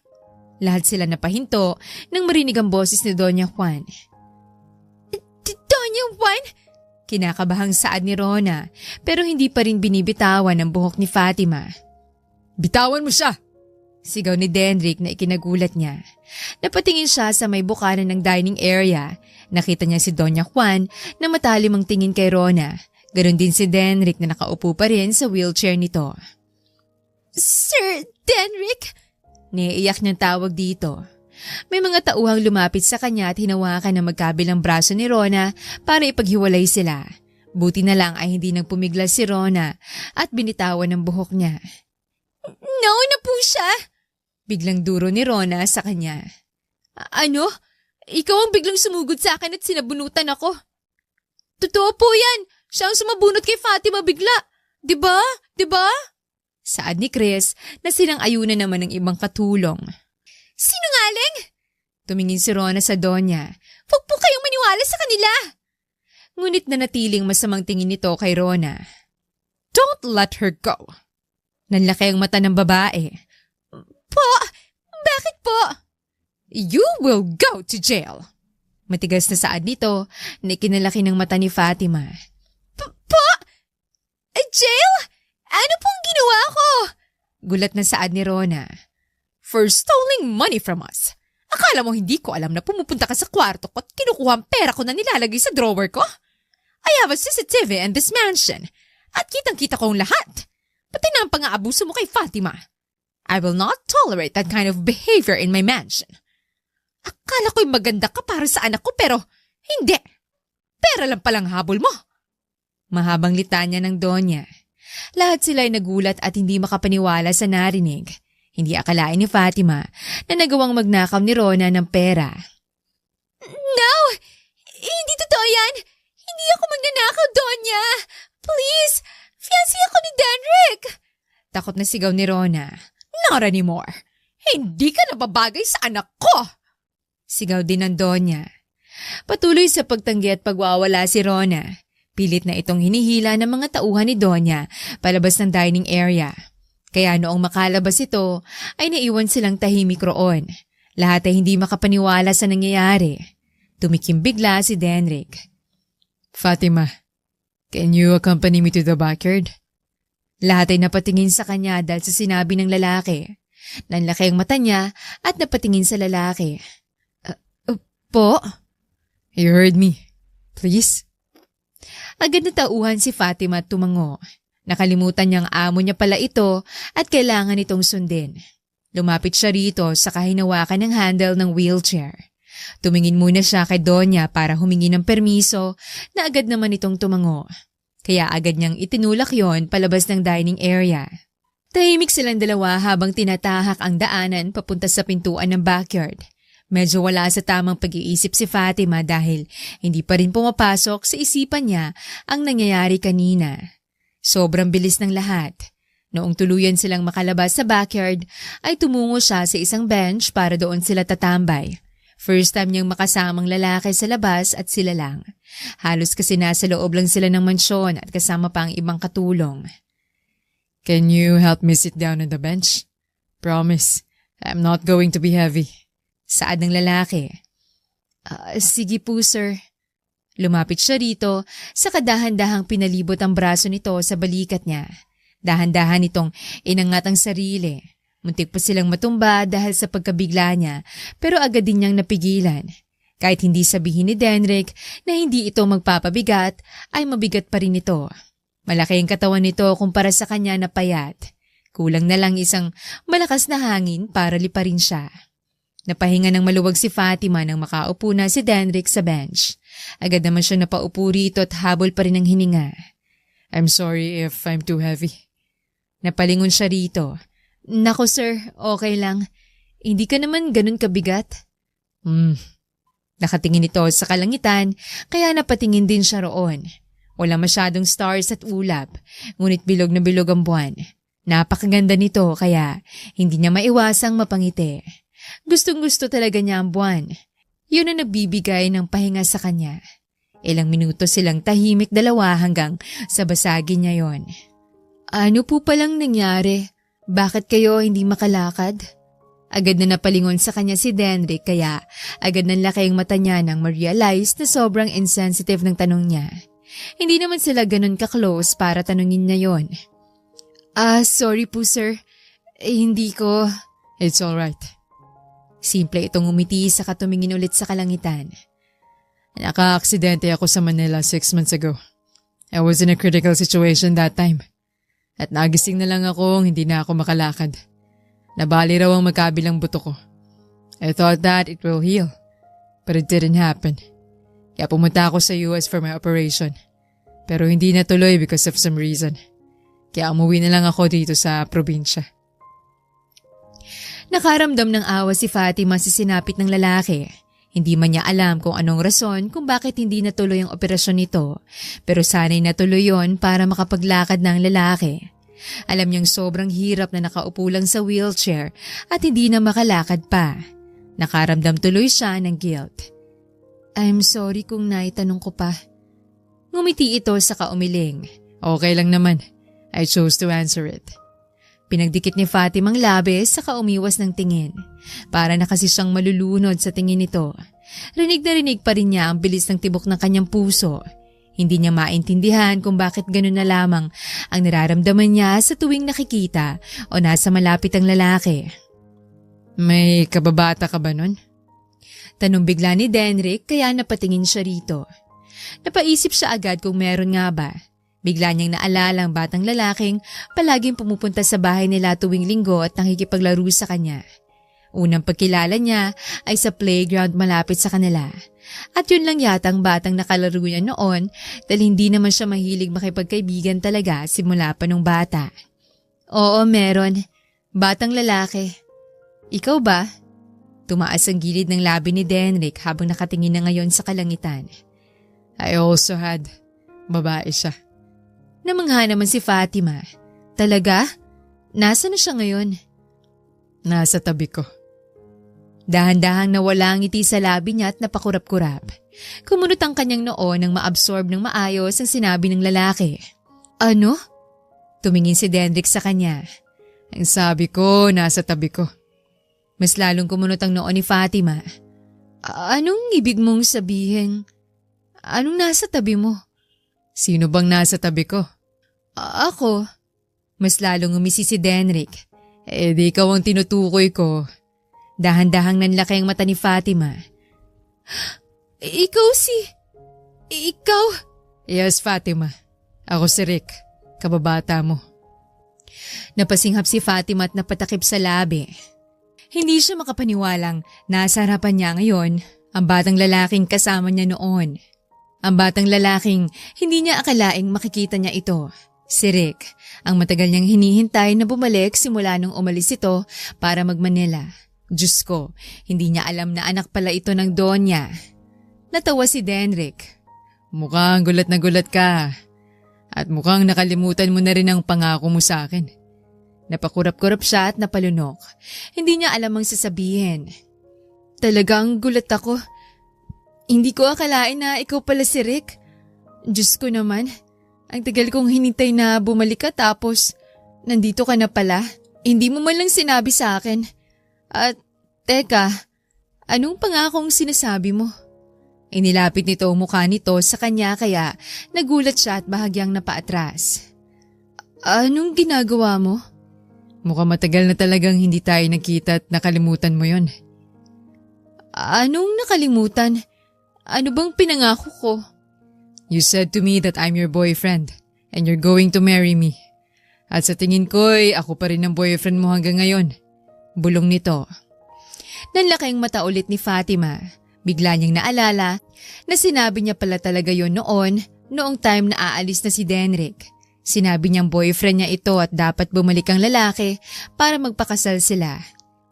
Lahat sila napahinto nang marinig ang boses ni Doña Juan. Doña Juan? Kinakabahang saad ni Rona pero hindi pa rin binibitawan ang buhok ni Fatima. Bitawan mo siya! Sigaw ni Denrick na ikinagulat niya. Napatingin siya sa may bukanan ng dining area. Nakita niya si Doña Juan na matalim ang tingin kay Rona. Ganon din si Denrick na nakaupo pa rin sa wheelchair nito. Sir Denrick? Naiiyak niyang tawag dito. May mga tauhang lumapit sa kanya at hinawakan ng magkabilang braso ni Rona para ipaghiwalay sila. Buti na lang ay hindi nagpumiglas si Rona at binitawan ng buhok niya. No na po siya! Biglang duro ni Rona sa kanya. Ano? Ikaw ang biglang sumugod sa akin at sinabunutan ako. Totoo po yan! Siya ang sumabunot kay Fatima bigla. Diba? Diba? Saad ni Chris na sinang-ayunan naman ng ibang katulong. Sinungaling? Tumingin si Rona sa Donya. Huwag po kayong maniwala sa kanila. Ngunit nanatiling masamang tingin nito kay Rona. Don't let her go. Nanlaki ang mata ng babae. Po? Bakit po? You will go to jail. Matigas na saad nito na ikinalaki ng mata ni Fatima. Po? Jail? Ano pong ginawa ko? Gulat na saad ni Rona. For stealing money from us. Akala mo hindi ko alam na pumupunta ka sa kwarto ko at kinukuha ang pera ko na nilalagay sa drawer ko? I have a CCTV in this mansion at kitang-kita ko ang lahat. Pati na ang pang-aabuso mo kay Fatima. I will not tolerate that kind of behavior in my mansion. Akala ko'y maganda ka para sa anak ko pero hindi. Pera lang palang habol mo. Mahabang litanya ng Donya. Lahat sila ay nagulat at hindi makapaniwala sa narinig. Hindi akalain ni Fatima na nagawang magnakaw ni Rona ng pera. No! Hindi totoo yan! Hindi ako magnanakaw, Donya! Please! Fiancé ako ni Denrick! Takot na sigaw ni Rona. Not anymore! Hindi ka nababagay sa anak ko! Sigaw din ng Donya. Patuloy sa pagtanggi at pagwawala si Rona. Pilit na itong hinihila ng mga tauhan ni Donya palabas ng dining area. Kaya noong makalabas ito, ay naiwan silang tahimik roon. Lahat ay hindi makapaniwala sa nangyayari. Tumikim bigla si Denrick. Fatima, can you accompany me to the backyard? Lahat ay napatingin sa kanya dahil sa sinabi ng lalaki. Nanlaki ang mata niya at napatingin sa lalaki. Po? You heard me. Please? Agad na tauhan si Fatima at tumango. Nakalimutan niyang amo niya pala ito at kailangan itong sundin. Lumapit siya rito sa kahinawakan ng handle ng wheelchair. Tumingin muna siya kay Donya para humingi ng permiso na agad naman itong tumango. Kaya agad niyang itinulak yon palabas ng dining area. Tahimik silang dalawa habang tinatahak ang daanan papunta sa pintuan ng backyard. Medyo wala sa tamang pag-iisip si Fatima dahil hindi pa rin pumapasok sa isipan niya ang nangyayari kanina. Sobrang bilis ng lahat. Noong tuluyan silang makalabas sa backyard, ay tumungo siya sa isang bench para doon sila tatambay. First time niyang makasamang lalaki sa labas at sila lang. Halos kasi nasa loob lang sila ng mansyon at kasama pa ang ibang katulong. Can you help me sit down on the bench? Promise, I'm not going to be heavy. Saad ng lalaki. Sige po, sir. Lumapit siya rito, sa kadahan-dahang pinalibot ang braso nito sa balikat niya. Dahan-dahan itong inangat ang sarili. Muntik pa silang matumba dahil sa pagkabigla niya, pero agad din niyang napigilan. Kahit hindi sabihin ni Denrick na hindi ito magpapabigat, ay mabigat pa rin ito. Malaki ang katawan nito kumpara sa kanya na payat. Kulang na lang isang malakas na hangin para liparin siya. Napahinga ng maluwag si Fatima nang makaupo na si Denrick sa bench. Agad naman siya napaupo rito at habol pa rin ang hininga. I'm sorry if I'm too heavy. Napalingon siya rito. Nako sir, okay lang. Hindi ka naman ganun kabigat. Nakatingin ito sa kalangitan kaya napatingin din siya roon. Wala masyadong stars at ulap, ngunit bilog na bilog ang buwan. Napakaganda nito kaya hindi niya maiwasang mapangiti. Gustong-gusto talaga niya ang buwan. Yun ang nagbibigay ng pahinga sa kanya. Ilang minuto silang tahimik dalawa hanggang sa basagin niya yon. Ano po palang nangyari? Bakit kayo hindi makalakad? Agad na napalingon sa kanya si Denrick kaya agad nanlaki ang mata niya nang ma-realize na sobrang insensitive ng tanong niya. Hindi naman sila ganun ka-close para tanungin niya yon. Sorry po sir. Hindi ko... It's alright. Simple itong umiti sa katumingin ulit sa kalangitan. Naka-aksidente ako sa Manila 6 months ago. I was in a critical situation that time. At nagising na lang ako, hindi na ako makalakad. Nabali raw ang magkabilang buto ko. I thought that it will heal, but it didn't happen. Kaya pumunta ako sa US for my operation. Pero hindi natuloy because of some reason. Kaya umuwi na lang ako dito sa probinsya. Nakaramdam ng awa si Fatima sa sinapit ng lalaki. Hindi man niya alam kung anong rason kung bakit hindi natuloy ang operasyon nito, pero sana'y natuloy yon para makapaglakad ng lalaki. Alam niyang sobrang hirap na nakaupo lang sa wheelchair at hindi na makalakad pa. Nakaramdam tuloy siya ng guilt. I'm sorry kung naitanong ko pa. Ngumiti ito sa kaumiling. Okay lang naman. I chose to answer it. Pinagdikit ni Fatimang labis sa kaumiwas ng tingin. Para na kasi siyang malulunod sa tingin nito. Rinig na rinig pa rin niya ang bilis ng tibok ng kanyang puso. Hindi niya maintindihan kung bakit gano'n na lamang ang nararamdaman niya sa tuwing nakikita o nasa malapit ang lalaki. May kababata ka ba nun? Tanong bigla ni Denrick kaya napatingin siya rito. Napaisip siya agad kung meron nga ba. Bigla niyang naalala ang batang lalaking palaging pumupunta sa bahay nila tuwing linggo at nakikipaglaro sa kanya. Unang pagkilala niya ay sa playground malapit sa kanila. At yun lang yata ang batang nakalaro niya noon dahil hindi naman siya mahilig makipagkaibigan talaga simula pa nung bata. Oo, meron. Batang lalaki. Ikaw ba? Tumaas ang gilid ng labi ni Denrick habang nakatingin na ngayon sa kalangitan. I also had. Babae siya. Namangha naman si Fatima. Talaga? Nasaan na siya ngayon? Nasa tabi ko. Dahan-dahang nawala ang ngiti sa labi niya at napakurap-kurap. Kumunot ang kanyang noo nang ma-absorb ng maayos ang sinabi ng lalaki. Ano? Tumingin si Denrick sa kanya. Ang sabi ko, nasa tabi ko. Mas lalong kumunot ang noo ni Fatima. Anong ibig mong sabihin? Anong nasa tabi mo? Sino bang nasa tabi ko? Ako. Mas lalong umisi si Denrick. Di ikaw ang tinutukoy ko. Dahan-dahang nanlaki ang mata ni Fatima. Ikaw Ikaw? Yes, Fatima. Ako si Rick. Kababata mo. Napasinghap si Fatima at napatakip sa labi. Hindi siya makapaniwalang nasa harapan niya ngayon ang batang lalaking kasama niya noon. Ang batang lalaking hindi niya akalaing makikita niya ito. Si Rick, ang matagal niyang hinihintay na bumalik simula nung umalis ito para mag-Manila. Diyos ko, hindi niya alam na anak pala ito ng Donya. Natawa si Denrick. Mukhang gulat na gulat ka. At mukhang nakalimutan mo na rin ang pangako mo sa akin. Napakurap-kurap siya at napalunok. Hindi niya alam ang sasabihin. Talagang gulat ako. Hindi ko akalain na ikaw pala si Rick. Diyos ko naman, ang tagal kong hinintay na bumalik ka tapos nandito ka na pala. Hindi mo man lang sinabi sa akin. At teka, anong pangakong sinasabi mo? Inilapit nito ang mukha nito sa kanya kaya nagulat siya at bahagyang napaatras. Anong ginagawa mo? Mukhang matagal na talagang hindi tayo nakita at nakalimutan mo yon. Anong nakalimutan? Ano bang pinangako ko? You said to me that I'm your boyfriend and you're going to marry me. At sa tingin ko'y ako pa rin ang boyfriend mo hanggang ngayon. Bulong nito. Nanlaki ang mata ulit ni Fatima. Bigla niyang naalala na sinabi niya pala talaga yon noong time na aalis na si Denrick. Sinabi niyang boyfriend niya ito at dapat bumalik ang lalaki para magpakasal sila.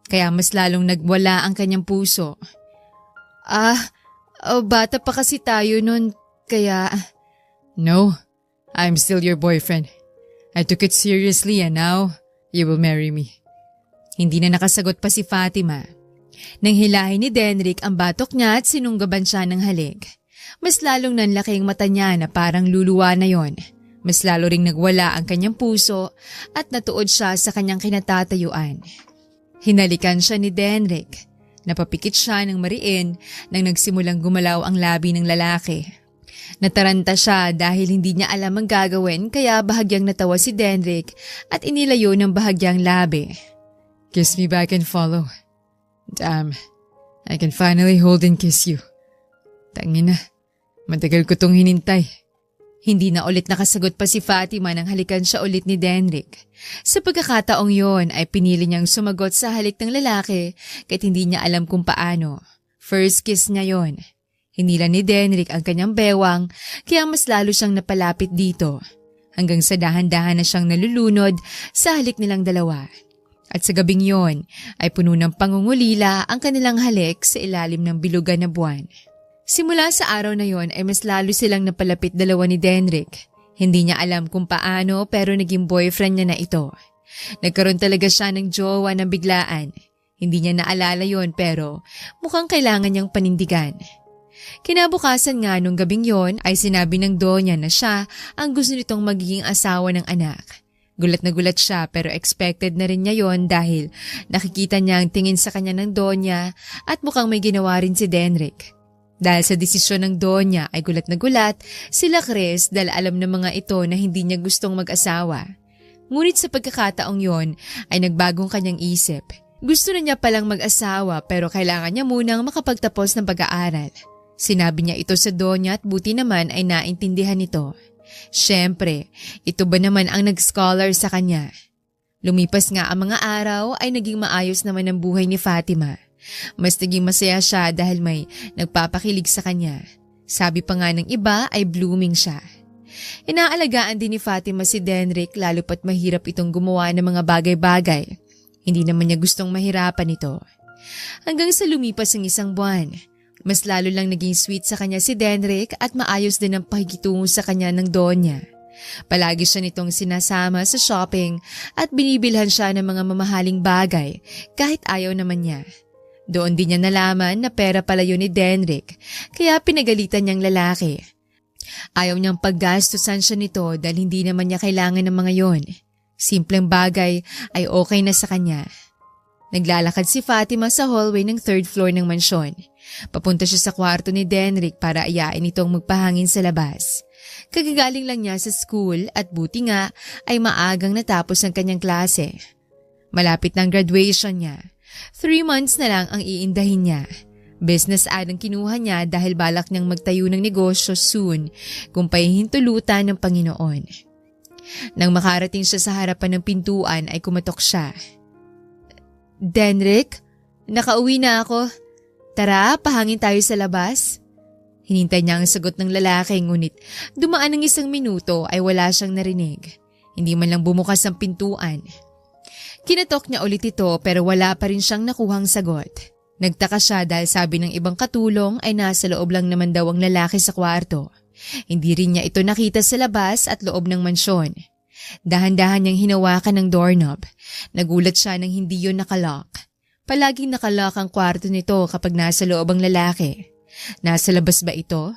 Kaya mas lalong nagwala ang kanyang puso. Bata pa kasi tayo nun, kaya… No, I'm still your boyfriend. I took it seriously and now you will marry me. Hindi na nakasagot pa si Fatima. Nang hilahin ni Denrick ang batok niya at sinunggaban siya ng halik. Mas lalong nanlaki ang mata niya na parang luluwa na yon. Mas lalo ring nagwala ang kanyang puso at natuod siya sa kanyang kinatatayuan. Hinalikan siya ni Denrick. Napapikit siya ng mariin nang nagsimulang gumalaw ang labi ng lalaki. Nataranta siya dahil hindi niya alam ang gagawin kaya bahagyang natawa si Denrick at inilayo ng bahagyang labi. Kiss me back and follow. Damn, I can finally hold and kiss you. Tangina, matagal ko tong hinintay. Hindi na ulit nakasagot pa si Fatima nang halikan siya ulit ni Denrick. Sa pagkakataong yon ay pinili niyang sumagot sa halik ng lalaki kahit hindi niya alam kung paano. First kiss niya yon. Hinila ni Denrick ang kanyang bewang kaya mas lalo siyang napalapit dito. Hanggang sa dahan-dahan na siyang nalulunod sa halik nilang dalawa. At sa gabing yon ay puno ng pangungulila ang kanilang halik sa ilalim ng bilugan na buwan. Simula sa araw na yon ay mas lalo silang napalapit dalawa ni Denrick. Hindi niya alam kung paano pero naging boyfriend niya na ito. Nagkaroon talaga siya ng jowa ng biglaan. Hindi niya naalala yon pero mukhang kailangan niyang panindigan. Kinabukasan nga nung gabing yon ay sinabi ng Donya na siya ang gusto nitong magiging asawa ng anak. Gulat na gulat siya pero expected na rin niya yon dahil nakikita niya ang tingin sa kanya ng Donya at mukhang may ginawa rin si Denrick. Dahil sa desisyon ng Donya ay gulat na gulat sila Chris dahil alam ng mga ito na hindi niya gustong mag-asawa. Ngunit sa pagkakataong yon ay nagbagong kanyang isip. Gusto na niya palang mag-asawa pero kailangan niya munang makapagtapos ng pag-aaral. Sinabi niya ito sa Donya at buti naman ay naintindihan nito. Siyempre, ito ba naman ang nag-scholar sa kanya? Lumipas nga ang mga araw ay naging maayos naman ang buhay ni Fatima. Mas naging masaya siya dahil may nagpapakilig sa kanya. Sabi pa nga ng iba ay blooming siya. Inaalagaan din ni Fatima si Denrick lalo pat mahirap itong gumawa ng mga bagay-bagay. Hindi naman niya gustong mahirapan ito. Hanggang sa lumipas ang isang buwan, mas lalo lang naging sweet sa kanya si Denrick at maayos din ang pakikitungo sa kanya ng Donya. Palagi siya nitong sinasama sa shopping at binibilhan siya ng mga mamahaling bagay kahit ayaw naman niya. Doon din niya nalaman na pera pala yun ni Denrick, kaya pinagalitan niyang lalaki. Ayaw niyang paggastusan siya nito dahil hindi naman niya kailangan ng mga yon. Simpleng bagay ay okay na sa kanya. Naglalakad si Fatima sa hallway ng 3rd floor ng mansyon. Papunta siya sa kwarto ni Denrick para ayain itong magpahangin sa labas. Kagagaling lang niya sa school at buti nga ay maagang natapos ang kanyang klase. Malapit ng graduation niya. 3 months na lang ang iindahin niya. Business ad ang kinuha niya dahil balak niyang magtayo ng negosyo soon kung pahihintulutan ng Panginoon. Nang makarating siya sa harapan ng pintuan ay kumatok siya. Denrick, nakauwi na ako. Tara, pahangin tayo sa labas. Hinintay niya ang sagot ng lalaki ngunit dumaan ng 1 minuto ay wala siyang narinig. Hindi man lang bumukas ang pintuan. Kinatok niya ulit ito pero wala pa rin siyang nakuhang sagot. Nagtaka siya dahil sabi ng ibang katulong ay nasa loob lang naman daw ang lalaki sa kwarto. Hindi rin niya ito nakita sa labas at loob ng mansyon. Dahan-dahan niyang hinawakan ng doorknob. Nagulat siya nang hindi yun nakalock. Palaging nakalock ang kwarto nito kapag nasa loob ang lalaki. Nasa labas ba ito?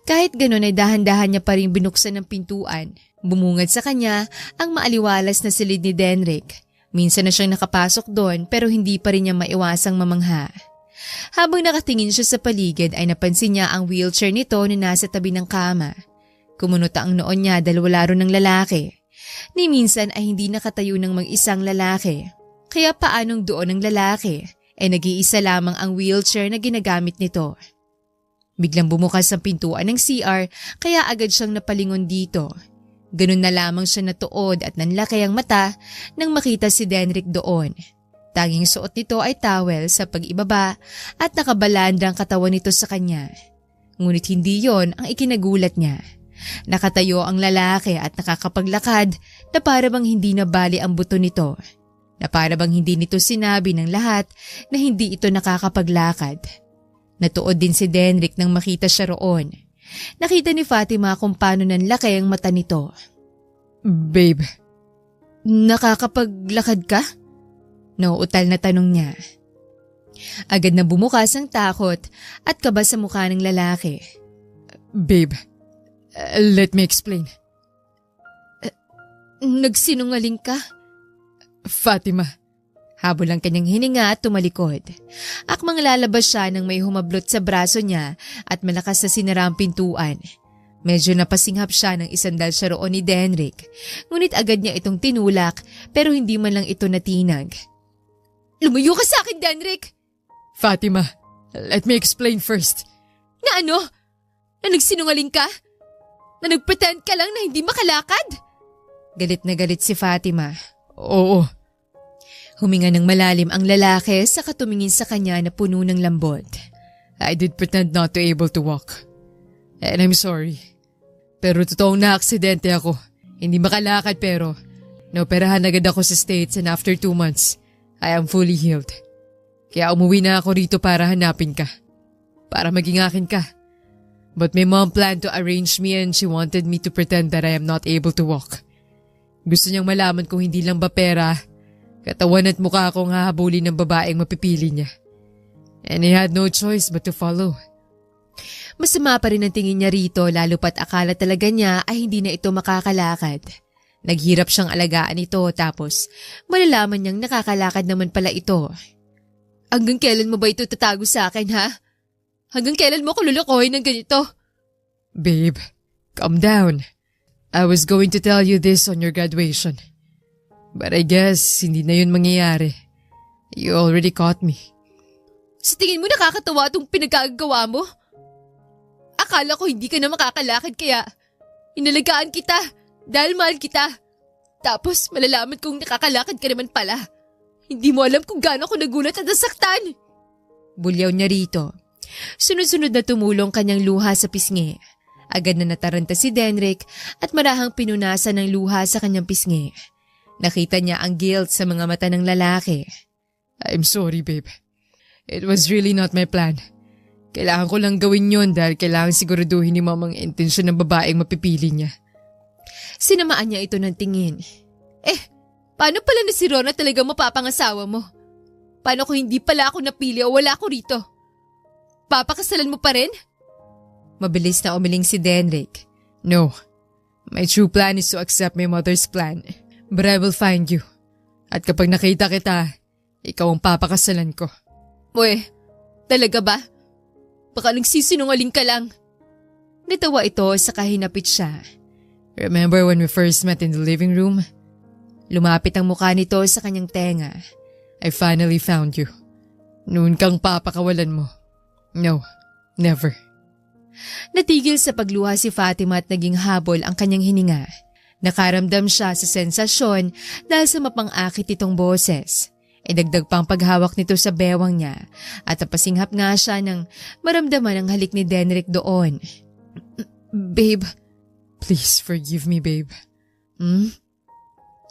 Kahit ganun ay dahan-dahan niya pa rin binuksan ng pintuan. Bumungad sa kanya ang maaliwalas na silid ni Denrick. Minsan na siyang nakapasok doon pero hindi pa rin niya maiwasang mamangha. Habang nakatingin siya sa paligid ay napansin niya ang wheelchair nito na nasa tabi ng kama. Kumunuta ang noon niya dahil wala ron ng lalaki. Ni minsan ay hindi nakatayo ng mag-isang lalaki. Kaya paanong doon ang lalaki ay nag-iisa lamang ang wheelchair na ginagamit nito. Biglang bumukas ang pintuan ng CR kaya agad siyang napalingon dito. Ganun na lamang siya natuod at nanlaki ang mata nang makita si Denrick doon. Tanging suot nito ay towel sa pag-ibaba at nakabalandra ang katawan nito sa kanya. Ngunit hindi yon ang ikinagulat niya. Nakatayo ang lalaki at nakakapaglakad na para bang hindi nabali ang buto nito. Na para bang hindi nito sinabi ng lahat na hindi ito nakakapaglakad. Natuod din si Denrick nang makita siya roon. Nakita ni Fatima kung paano nanlaki ang mata nito. Babe. Nakakapaglakad ka? Nauutal na tanong niya. Agad na bumukas ang takot at kaba sa mukha ng lalaki. Babe, let me explain. Nagsinungaling ka? Fatima. Habol ang kanyang hininga at tumalikod. Akmang lalabas siya nang may humablot sa braso niya at malakas na sinara ang pintuan. Medyo napasinghap siya nang isandal siya roon ni Denrick. Ngunit agad niya itong tinulak pero hindi man lang ito natinag. Lumayo ka sa akin, Denrick! Fatima, let me explain first. Na ano? Na nagsinungaling ka? Na nagpretend ka lang na hindi makalakad? Galit na galit si Fatima. Oo. Huminga ng malalim ang lalaki saka tumingin sa kanya na puno ng lambot. I did pretend not to able to walk. And I'm sorry. Pero totoong na-aksidente ako. Hindi makalakad pero naoperahan agad ako sa States and after 2 months, I am fully healed. Kaya umuwi na ako rito para hanapin ka. Para maging akin ka. But my mom planned to arrange me and she wanted me to pretend that I am not able to walk. Gusto niyang malaman kung hindi lang ba pera, katawan at mukha akong hahabulin ng babaeng mapipili niya. And I had no choice but to follow. Masama pa rin ang tingin niya rito lalo pat akala talaga niya ay hindi na ito makakalakad. Naghirap siyang alagaan ito tapos malalaman niyang nakakalakad naman pala ito. Hanggang kailan mo ba ito tatago sa akin, ha? Hanggang kailan mo ako lulukohin ng ganito? Babe, calm down. I was going to tell you this on your graduation. But I guess hindi na yun mangyayari. You already caught me. Sa tingin mo nakakatawa itong pinagkagawa mo? Akala ko hindi ka na makakalakad kaya inalagaan kita dahil mahal kita. Tapos malalaman kong nakakalakad ka naman pala. Hindi mo alam kung gaano ako nagulat at nasaktan. Bulyaw niya rito. Sunod-sunod na tumulong kanyang luha sa pisngi. Agad na nataranta si Denrick at marahang pinunasan ng luha sa kanyang pisngi. Nakita niya ang guilt sa mga mata ng lalaki. I'm sorry, babe. It was really not my plan. Kailangan ko lang gawin yon dahil kailangan siguraduhin ni mama ang intensyon ng babaeng mapipili niya. Sinamaan niya ito ng tingin. Paano pala na si Rona talaga mapapangasawa mo? Paano kung hindi pala ako napili o wala ako rito? Papakasalan mo pa rin? Mabilis na umiling si Denrick. No. My true plan is to accept my mother's plan. But I will find you. At kapag nakita kita, ikaw ang papakasalan ko. Uy, talaga ba? Baka nagsisinungaling ka lang. Natawa ito sa kahinapit siya. Remember when we first met in the living room? Lumapit ang mukha nito sa kanyang tenga. I finally found you. Noon kang papakawalan mo. No, never. Natigil sa pagluha si Fatima at naging habol ang kanyang hininga. Nakaramdam siya sa sensasyon dahil sa mapang-akit itong boses. Idagdag pang paghawak nito sa bewang niya at napasinghap nga siya nang maramdaman ang halik ni Denrick doon. Babe. Please forgive me, babe.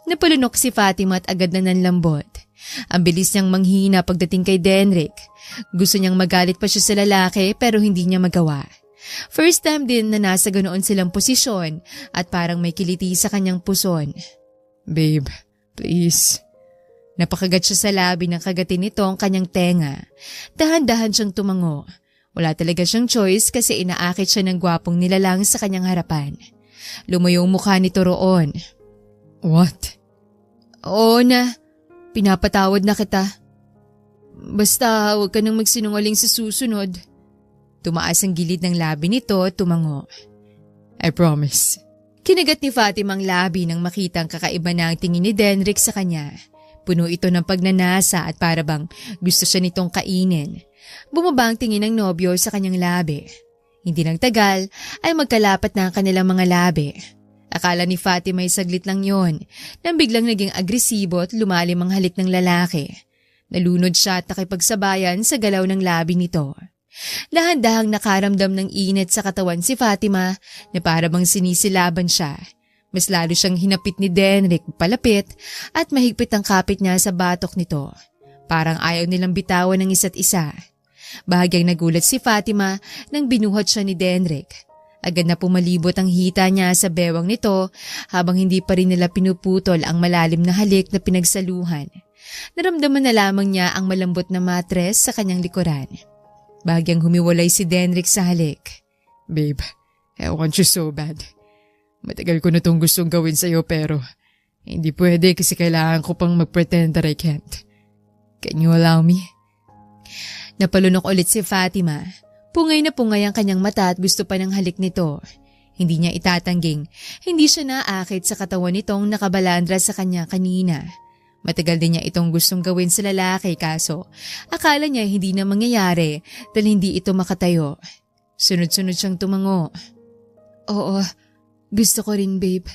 Napalunok si Fatima at agad na nanlambot. Ang bilis niyang manghina pagdating kay Denrick. Gusto niyang magalit pa siya sa lalaki pero hindi niya magawa. First time din na nasa ganoon silang posisyon at parang may kiliti sa kanyang puson. Babe, please. Napakagat siya sa labi ng kagatin nito ang kanyang tenga. Dahan-dahan siyang tumango. Wala talaga siyang choice kasi inaakit siya ng gwapong nilalang sa kanyang harapan. Lumayo ang mukha nito roon. What? Oo na, pinapatawad na kita. Basta huwag ka nang magsinungaling sa susunod. Tumaas ang gilid ng labi nito at tumango. I promise. Kinagat ni Fatima ang labi nang makita ang kakaiba na ang tingin ni Denrick sa kanya. Puno ito ng pagnanasa at para bang gusto siya nitong kainin. Bumaba ang tingin ng nobyo sa kanyang labi. Hindi nang tagal ay magkalapat na ang kanilang mga labi. Akala ni Fatima ay saglit lang yon nang biglang naging agresibo at lumalim ang halik ng lalaki. Nalunod siya at nakipagsabayan sa galaw ng labi nito. Dahan-dahang nakaramdam ng init sa katawan si Fatima na para bang sinisilaban siya. Mas lalo siyang hinapit ni Denrick palapit at mahigpit ang kapit niya sa batok nito. Parang ayaw nilang bitawan ng isa't isa. Bahagyang nagulat si Fatima nang binuhat siya ni Denrick. Agad na pumalibot ang hita niya sa bewang nito habang hindi pa rin nila pinuputol ang malalim na halik na pinagsaluhan. Naramdaman na lamang niya ang malambot na matres sa kanyang likuran. Bahagyang humiwalay si Denrick sa halik. Babe, I want you so bad. Matagal ko na itong gustong gawin sa'yo pero hindi pwede kasi kailangan ko pang mag-pretend that I can't. Can you allow me? Napalunok ulit si Fatima. Pungay na pungay ang kanyang mata at gusto pa ng halik nito. Hindi niya itatangging, hindi siya naakit sa katawan nitong nakabalandra sa kanya kanina. Matagal din niya itong gustong gawin sa lalaki kaso akala niya hindi na mangyayari dahil hindi ito makatayo. Sunod-sunod siyang tumango. Oo, Gusto ko rin, babe.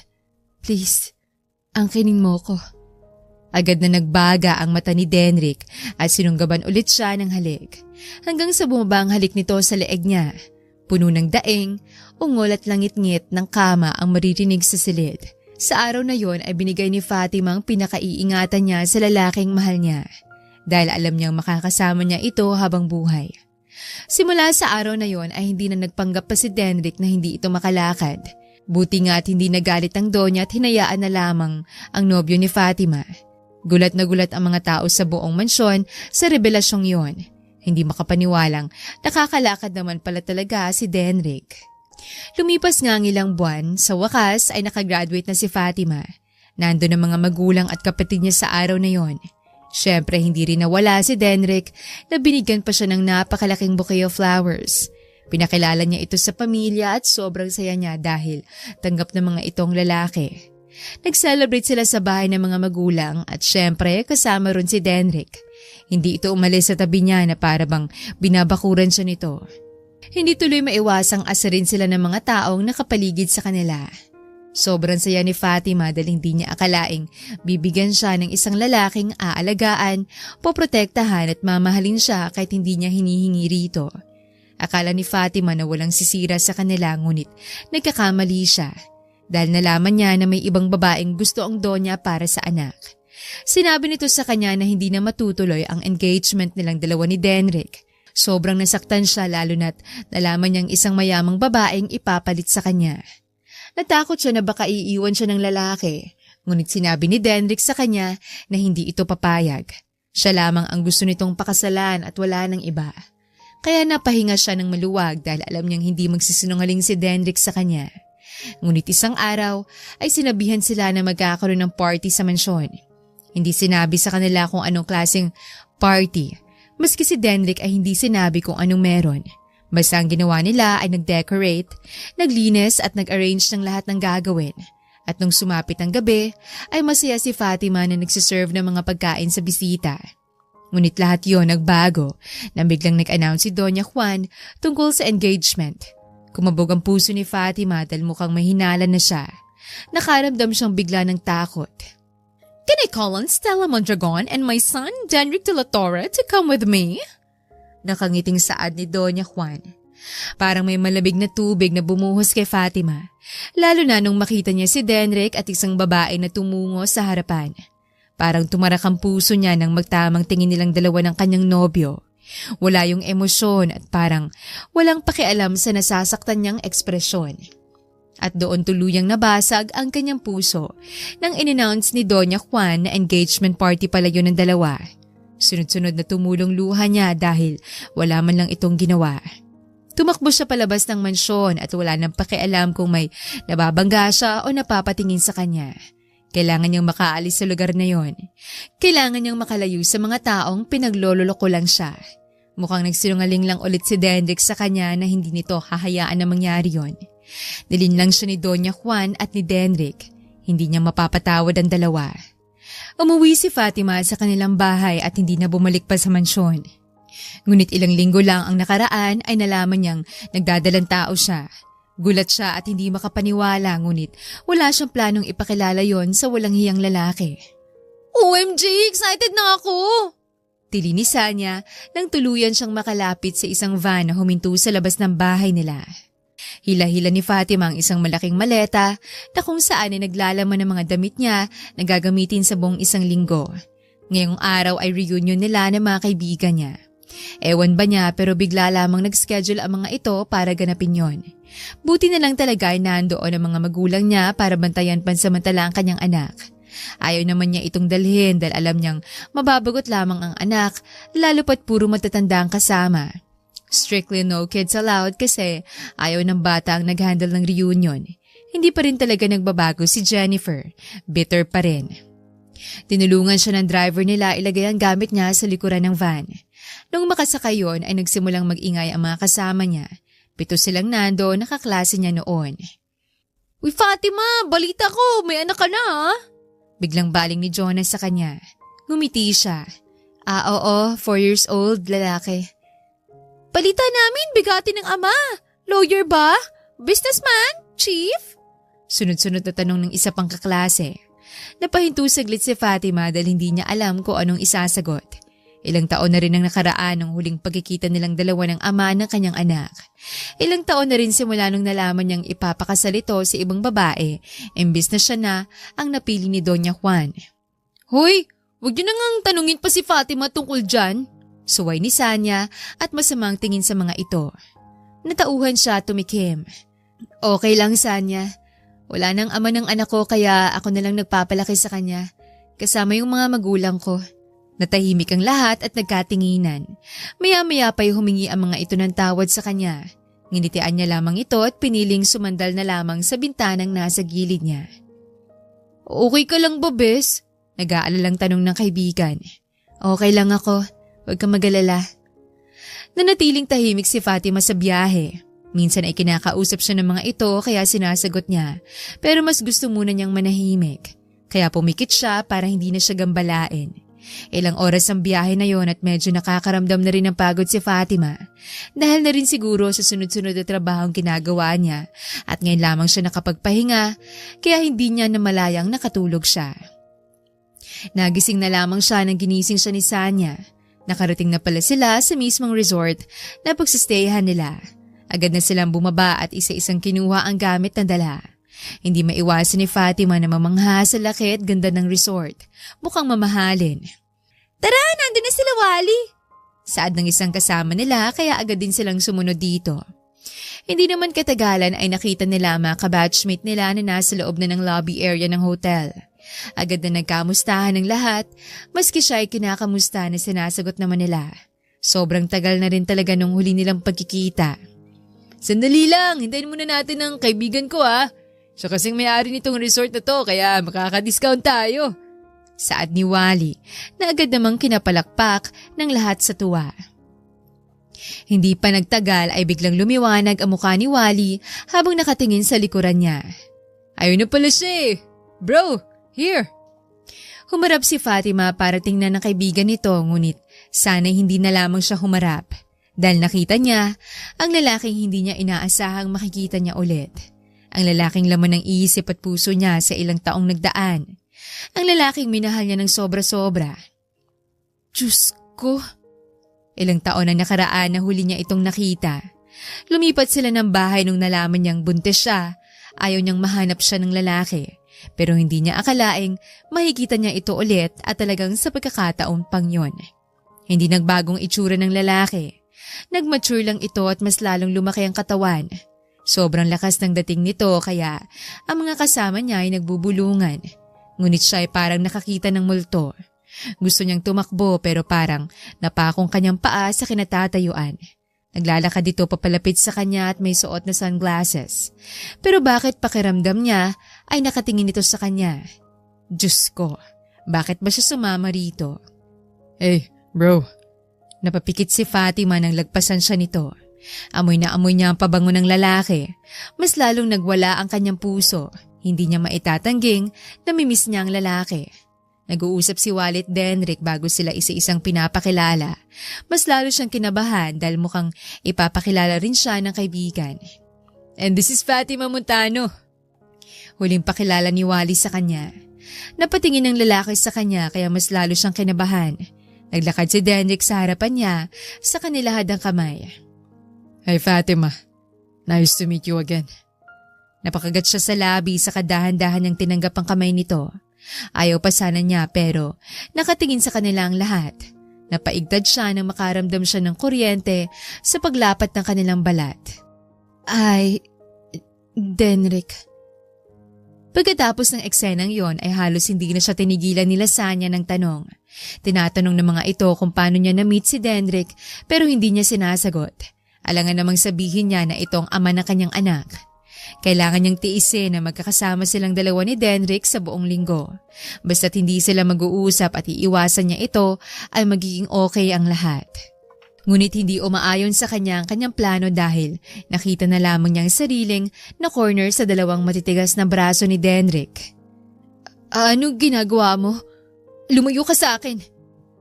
Please, angkinin mo ko. Agad na nagbaga ang mata ni Denrick at sinunggaban ulit siya ng halik. Hanggang sa bumaba ang halik nito sa leeg niya. Puno ng daing, ungol at langit-ngit ng kama ang maririnig sa silid. Sa araw na yon ay binigay ni Fatima ang pinakaiingatan niya sa lalaking mahal niya. Dahil alam niyang makakasama niya ito habang buhay. Simula sa araw na yon ay hindi na nagpanggap pa si Denrick na hindi ito makalakad. Buti nga at hindi nagalit ang Donya at hinayaan na lamang ang nobyo ni Fatima. Gulat na gulat ang mga tao sa buong mansyon sa revelasyong yon. Hindi makapaniwalang nakakalakad naman pala talaga si Denrick. Lumipas nga ang ilang buwan, sa wakas ay nakagraduate na si Fatima. Nandun ang mga magulang at kapatid niya sa araw na yon. Siyempre hindi rin nawala si Denrick na binigyan pa siya ng napakalaking bouquet of flowers. Pinakilala niya ito sa pamilya at sobrang saya niya dahil tanggap ng mga itong lalaki. Nag-celebrate sila sa bahay ng mga magulang at siyempre kasama ron si Denrick. Hindi ito umalis sa tabi niya na para bang binabakuran siya nito. Hindi tuloy maiwasang asarin sila ng mga taong nakapaligid sa kanila. Sobrang saya ni Fatima dahil hindi niya akalaing bibigyan siya ng isang lalaking aalagaan, poprotektahan at mamahalin siya kahit hindi niya hinihingi rito. Akala ni Fatima na walang sisira sa kanila ngunit nagkakamali siya dahil nalaman niya na may ibang babaeng gusto ang Donya para sa anak. Sinabi nito sa kanya na hindi na matutuloy ang engagement nilang dalawa ni Denrick. Sobrang nasaktan siya lalo na't nalaman niyang isang mayamang babaeng ipapalit sa kanya. Natakot siya na baka iiwan siya ng lalaki, ngunit sinabi ni Denrick sa kanya na hindi ito papayag. Siya lamang ang gusto nitong pakasalan at wala ng iba. Kaya napahinga siya ng maluwag dahil alam niyang hindi magsisinungaling si Denrick sa kanya. Ngunit isang araw ay sinabihan sila na magkakaroon ng party sa mansyon. Hindi sinabi sa kanila kung anong klaseng party. Maski si Denrick ay hindi sinabi kung anong meron. Basta ang ginawa nila ay nag-decorate, naglinis at nag-arrange ng lahat ng gagawin. At nung sumapit ang gabi, ay masaya si Fatima na nagsiserve ng mga pagkain sa bisita. Ngunit lahat yon nagbago nang biglang nag-announce si Doña Juan tungkol sa engagement. Kumabog ang puso ni Fatima dahil mukhang mahinala na siya. Nakaramdam siyang bigla ng takot. Can I call on Stella Mondragon and my son, Denrick de la Torre, to come with me? Nakangiting saad ni Doña Juan. Parang may malabig na tubig na bumuhos kay Fatima. Lalo na nung makita niya si Denrick at isang babae na tumungo sa harapan. Parang tumarak ang puso niya nang magtamang tingin nilang dalawa ng kanyang nobyo. Wala yung emosyon at parang walang pakialam sa nasasaktan niyang ekspresyon. At doon tuluyang nabasag ang kanyang puso nang in-announce ni Doña Juan na engagement party pala yun ng dalawa. Sunod-sunod na tumulong luha niya dahil wala man lang itong ginawa. Tumakbo siya palabas ng mansyon at wala nang pakialam kung may nababangga siya o napapatingin sa kanya. Kailangan niyang makaalis sa lugar na yon. Kailangan niyang makalayo sa mga taong pinaglololoko lang siya. Mukhang nagsinungaling lang ulit si Denrick sa kanya na hindi nito hahayaan na mangyari yon. Nilin lang siya ni Doña Juan at ni Denrick. Hindi niya mapapatawad ang dalawa. Umuwi si Fatima sa kanilang bahay at hindi na bumalik pa sa mansyon. Ngunit ilang linggo lang ang nakaraan ay nalaman niyang nagdadalang tao siya. Gulat siya at hindi makapaniwala ngunit wala siyang planong ipakilala yon sa walang hiyang lalaki. OMG! Excited na ako! Tilinisa niya nang tuluyan siyang makalapit sa isang van na huminto sa labas ng bahay nila. Hila-hila ni Fatima ang isang malaking maleta na kung saan ay naglalaman ng mga damit niya na gagamitin sa buong isang linggo. Ngayong araw ay reunion nila ng mga kaibigan niya. Ewan ba niya pero bigla lamang nag-schedule ang mga ito para ganapin yon. Buti na lang talaga ay nandoon ang mga magulang niya para bantayan pansamantala ang kanyang anak. Ayaw naman niya itong dalhin dahil alam niyang mababagot lamang ang anak lalo pat puro matatanda ang kasama. Strictly no kids allowed kasi ayaw ng bata ang nag-handle ng reunion. Hindi pa rin talaga nagbabago si Jennifer. Bitter pa rin. Tinulungan siya ng driver nila ilagay ang gamit niya sa likuran ng van. Nung makasakay yon ay nagsimulang mag-ingay ang mga kasama niya. 7 silang nando, nakaklase niya noon. Uy Fatima, balita ko, may anak ka na ha? Biglang baling ni Jonas sa kanya. Ngumiti siya. Oo, 4 years old, lalaki. Balita namin, bigati ng ama. Lawyer ba? Businessman? Chief? Sunod-sunod na tanong ng isa pang kaklase. Napahinto saglit si Fatima dahil hindi niya alam kung anong isasagot. Ilang taon na rin ang nakaraan nung huling pagkikita nilang dalawa ng ama ng kanyang anak. Ilang taon na rin simula nung nalaman niyang ipapakasal ito sa ibang babae, imbis na siya na ang napili ni Doña Juan. Hoy, wag niyo nang tanungin pa si Fatima tungkol dyan. Suway ni Sanya at masamang tingin sa mga ito. Natauhan siya tumikim. Okay lang, Sanya. Wala nang ama ng anak ko kaya ako na lang nagpapalaki sa kanya. Kasama yung mga magulang ko. Natahimik ang lahat at nagkatinginan. Maya-maya pa'y humingi ang mga ito ng tawad sa kanya. Nginitian niya lamang ito at piniling sumandal na lamang sa bintanang nasa gilid niya. Okay ka lang ba, bes? Nag-aalalang tanong ng kaibigan. Okay lang ako. Huwag kang mag-alala. Nanatiling tahimik si Fatima sa biyahe. Minsan ay kinakausap siya ng mga ito kaya sinasagot niya. Pero mas gusto muna niyang manahimik. Kaya pumikit siya para hindi na siya gambalain. Ilang oras ang biyahe na yon at medyo nakakaramdam na rin ng pagod si Fatima. Dahil na rin siguro sa sunod-sunod na trabahong ginagawa niya at ngayon lamang siya nakapagpahinga kaya hindi niya namalayang nakatulog siya. Nagising na lamang siya nang ginising siya ni Sanya. Nakarating na pala sila sa mismong resort na pagsistayhan nila. Agad na silang bumaba at isa-isang kinuha ang gamit na dala. Hindi maiwasan ni Fatima na mamangha sa laki at ganda ng resort. Mukhang mamahalin. Tara, nandun na sila, Wally. Saad ng isang kasama nila kaya agad din silang sumunod dito. Hindi naman katagalan ay nakita nila mga kabatchmate nila na nasa loob na ng lobby area ng hotel. Agad na nagkamustahan ng lahat, maski siya ay kinakamusta na sinasagot naman nila. Sobrang tagal na rin talaga nung huli nilang pagkikita. Sandali lang, hintayin muna natin ang kaibigan ko Siya kasing may-ari nitong resort na to kaya makaka-discount tayo. Saad ni Wally na agad namang kinapalakpak ng lahat sa tuwa. Hindi pa nagtagal ay biglang lumiwanag ang mukha ni Wally habang nakatingin sa likuran niya. Ayun na pala siya Bro, here. Humarap si Fatima para tingnan ng kaibigan nito ngunit sana'y hindi na lamang siya humarap. Dahil nakita niya ang lalaking hindi niya inaasahang makikita niya ulit. Ang lalaking laman ng isip at puso niya sa ilang taong nagdaan. Ang lalaking minahal niya ng sobra-sobra. Diyos ko. Ilang taon na nakaraan na huli niya itong nakita. Lumipat sila ng bahay nung nalaman niyang buntis siya. Ayaw niyang mahanap siya ng lalaki. Pero hindi niya akalaing makikita niya ito ulit at talagang sa pagkakataon pang yon. Hindi nagbagong itsura ng lalaki. Nagmature lang ito at mas lalong lumaki ang katawan. Sobrang lakas ng dating nito kaya ang mga kasama niya ay nagbubulungan. Ngunit siya ay parang nakakita ng multo. Gusto niyang tumakbo pero parang napakong kanyang paa sa kinatatayuan. Naglalakad dito papalapit sa kanya at may suot na sunglasses. Pero bakit pakiramdam niya ay nakatingin ito sa kanya? Diyos ko, bakit ba siya sumama rito? Hey, bro. Napapikit si Fatima nang lagpasan siya nito. Amoy na amoy niya ang pabango ng lalaki. Mas lalong nagwala ang kanyang puso. Hindi niya maitatangging namimiss niya ang lalaki. Nag-uusap si Wally at Denrick bago sila isa-isang pinapakilala. Mas lalo siyang kinabahan dahil mukhang ipapakilala rin siya ng kaibigan. And this is Fatima Montano. Huling pakilala ni Wally sa kanya. Napatingin ng lalaki sa kanya kaya mas lalo siyang kinabahan. Naglakad si Denrick sa harapan niya sa kanilahad ng kamay. Hi Fatima, nice to meet you again. Napakagat siya sa labi sa kadahan-dahan niyang tinanggap ang kamay nito. Ayaw pa sana niya pero nakatingin sa kanila ang lahat. Napaigtad siya nang makaramdam siya ng kuryente sa paglapat ng kanilang balat. Ay, Denrick. Pagkatapos ng eksenang yon ay halos hindi na siya tinigilan nila Sanya ng tanong. Tinatanong ng mga ito kung paano niya na-meet si Denrick pero hindi niya sinasagot. Alangan namang sabihin niya na itong ama na kanyang anak. Kailangan niyang tiisin na magkakasama silang dalawa ni Denrick sa buong linggo. Basta't hindi sila mag-uusap at iiwasan niya ito ay magiging okay ang lahat. Ngunit hindi umaayon sa kanya ang kanyang plano dahil nakita na lamang niya ang sariling na corner sa dalawang matitigas na braso ni Denrick. Ano ginagawa mo? Lumayo ka sa akin.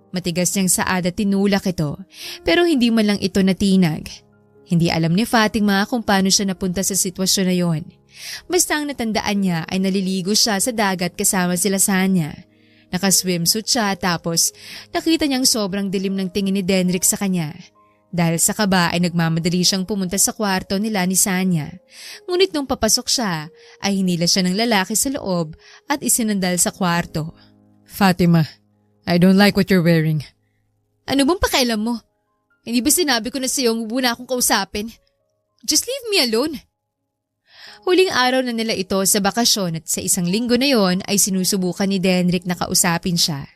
Matigas niyang saad at tinulak ito pero hindi man lang ito natinag. Hindi alam ni Fatima kung paano siya napunta sa sitwasyon na yon. Basta ang natandaan niya ay naliligo siya sa dagat kasama sila Sanya. Nakaswimsuit siya tapos nakita niyang sobrang dilim ng tingin ni Denrick sa kanya. Dahil sa kaba ay nagmamadali siyang pumunta sa kwarto nila ni Sanya. Ngunit nung papasok siya ay hinila siya ng lalaki sa loob at isinandal sa kwarto. Fatima, I don't like what you're wearing. Ano bang pakialam mo? Hindi ba sinabi ko na sa'yo huwag mo na akong kausapin? Just leave me alone. Huling araw na nila ito sa bakasyon at sa isang linggo na yon ay sinusubukan ni Denrick na kausapin siya.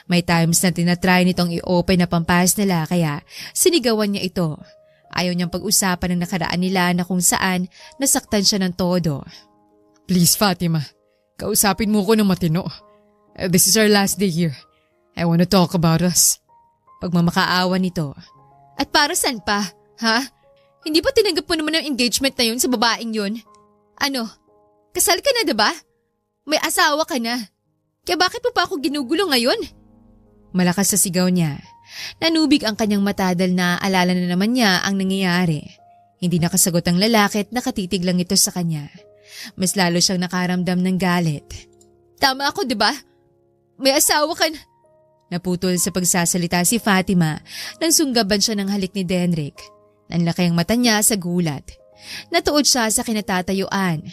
May times na tinatry nitong i-open na pampas nila kaya sinigawan niya ito. Ayaw niyang pag-usapan ng nakaraan nila na kung saan nasaktan siya ng todo. Please, Fatima. Kausapin mo ko ng matino. This is our last day here. I want to talk about us. Pagmamakaawa nito. At para saan pa, ha? Hindi ba tinanggap mo naman ang engagement na yun sa babaeng yun? Ano? Kasal ka na, diba? May asawa ka na. Kaya bakit mo pa ako ginugulo ngayon? Malakas sa sigaw niya. Nanubig ang kanyang mata dahil naaalala na naman niya ang nangyayari. Hindi nakasagot ang lalaki at nakatitig lang ito sa kanya. Mas lalo siyang nakaramdam ng galit. Tama ako, diba? May asawa ka na. Naputol sa pagsasalita si Fatima nang sunggaban siya ng halik ni Denrick. Nanlaki ang mata niya sa gulat. Natuod siya sa kinatatayuan.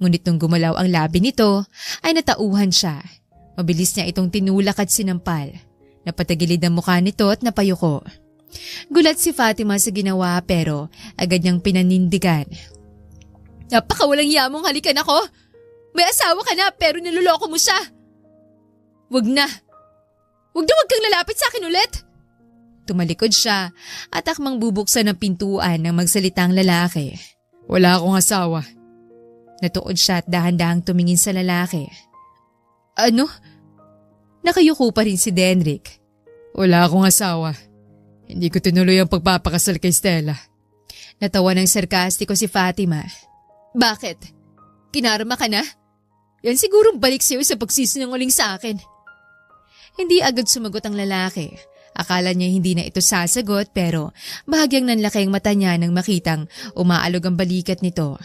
Ngunit nung gumalaw ang labi nito, ay natauhan siya. Mabilis niya itong tinulak at sinampal. Napatagilid ang mukha nito at napayuko. Gulat si Fatima sa ginawa pero agad niyang pinanindigan. Napakawalang yamong halikan ako. May asawa ka na pero niloloko mo siya. Wag na. Wag kang lalapit sa akin ulit. Tumalikod siya at akmang bubuksan ng pintuan ng magsalitang lalaki. Wala akong asawa. Natuod siya at dahan-dahang tumingin sa lalaki. Ano? Nakayuko pa rin si Denrick. Wala akong asawa. Hindi ko tinuloy ang pagpapakasal kay Stella. Natawa ng sarkastiko si Fatima. Bakit? Kinarma ka na? Yan sigurong balik sa'yo sa pagsisinungaling sa akin. Hindi agad sumagot ang lalaki. Akala niya hindi na ito sasagot pero bahagyang nanlaki ang mata niya nang makitang umaalog ang balikat nito.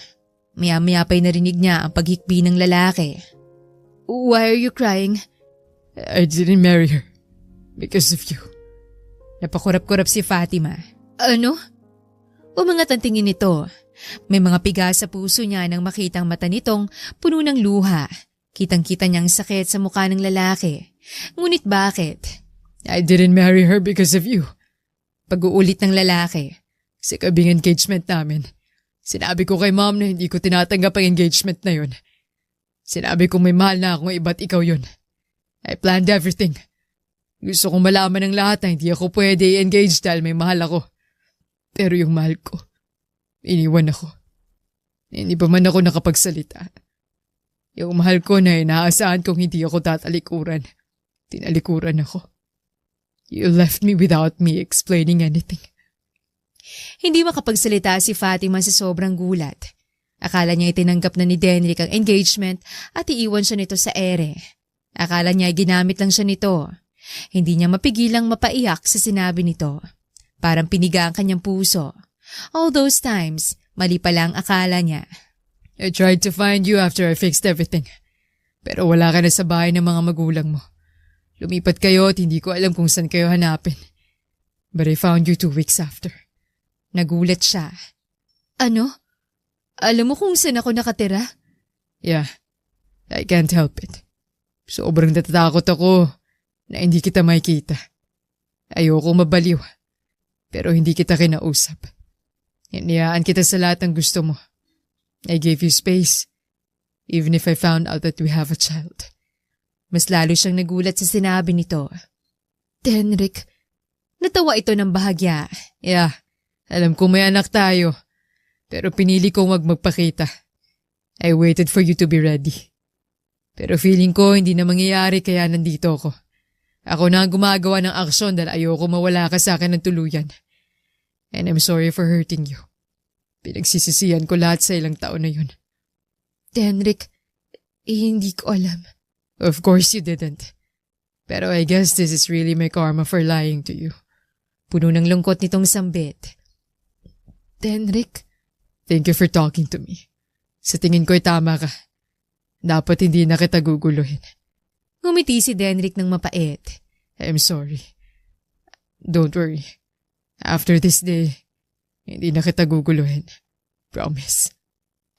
Maya-maya pa'y narinig niya ang paghikbi ng lalaki. Why are you crying? I didn't marry her because of you. Napakurap-kurap si Fatima. Ano? Umangat ang tingin nito. May mga piga sa puso niya nang makitang mata nitong puno ng luha. Kitang-kita niyang sakit sa mukha ng lalaki. Ngunit bakit? I didn't marry her because of you. Pag-uulit ng lalaki. Sa kabing engagement namin. Sinabi ko kay mom na hindi ko tinatanggap ang engagement na yun. Sinabi ko may mahal na akong iba't ikaw yun. I planned everything. Gusto kong malaman ng lahat na hindi ako pwede i-engage dahil may mahal ako. Pero yung mahal ko, iniwan ako. Hindi pa man ako nakapagsalita. Yung mahal ko na inaasahan kong hindi ako tatalikuran. Tinalikuran ako. You left me without me explaining anything. Hindi makapagsalita si Fatima sa sobrang gulat. Akala niya itinanggap na ni Denrick ang engagement at iiwan siya nito sa ere. Akala niya ginamit lang siya nito. Hindi niya mapigilang mapaiyak sa sinabi nito. Parang piniga ang kanyang puso. All those times, mali pala ang akala niya. I tried to find you after I fixed everything. Pero wala ka na sa bahay ng mga magulang mo. Lumipat kayo at hindi ko alam kung saan kayo hanapin. But I found you 2 weeks after. Nagulat siya. Ano? Alam mo kung saan ako nakatira? Yeah, I can't help it. Sobrang natatakot ako na hindi kita makikita. Ayoko mabaliw, pero hindi kita kinausap. Hinayaan kita sa lahat ng gusto mo. I gave you space, even if I found out that we have a child. Mas lalo siyang nagulat sa sinabi nito. Denrick, natawa ito ng bahagya. Yeah, alam ko may anak tayo, pero pinili kong wag magpakita. I waited for you to be ready. Pero feeling ko hindi na mangyayari kaya nandito ako. Ako na ang gumagawa ng aksyon dahil ayoko mawala ka sa akin ng tuluyan. And I'm sorry for hurting you. Pinagsisisihan ko lahat sa ilang taon na yun. Denrick, hindi ko alam. Of course you didn't. Pero I guess this is really my karma for lying to you. Puno ng lungkot nitong sambit. Denrick, thank you for talking to me. Sa tingin ko'y tama ka. Dapat hindi na kita guguluhin. Ngumiti si Denrick ng mapait. I'm sorry. Don't worry. After this day, hindi na kita guguluhin. Promise.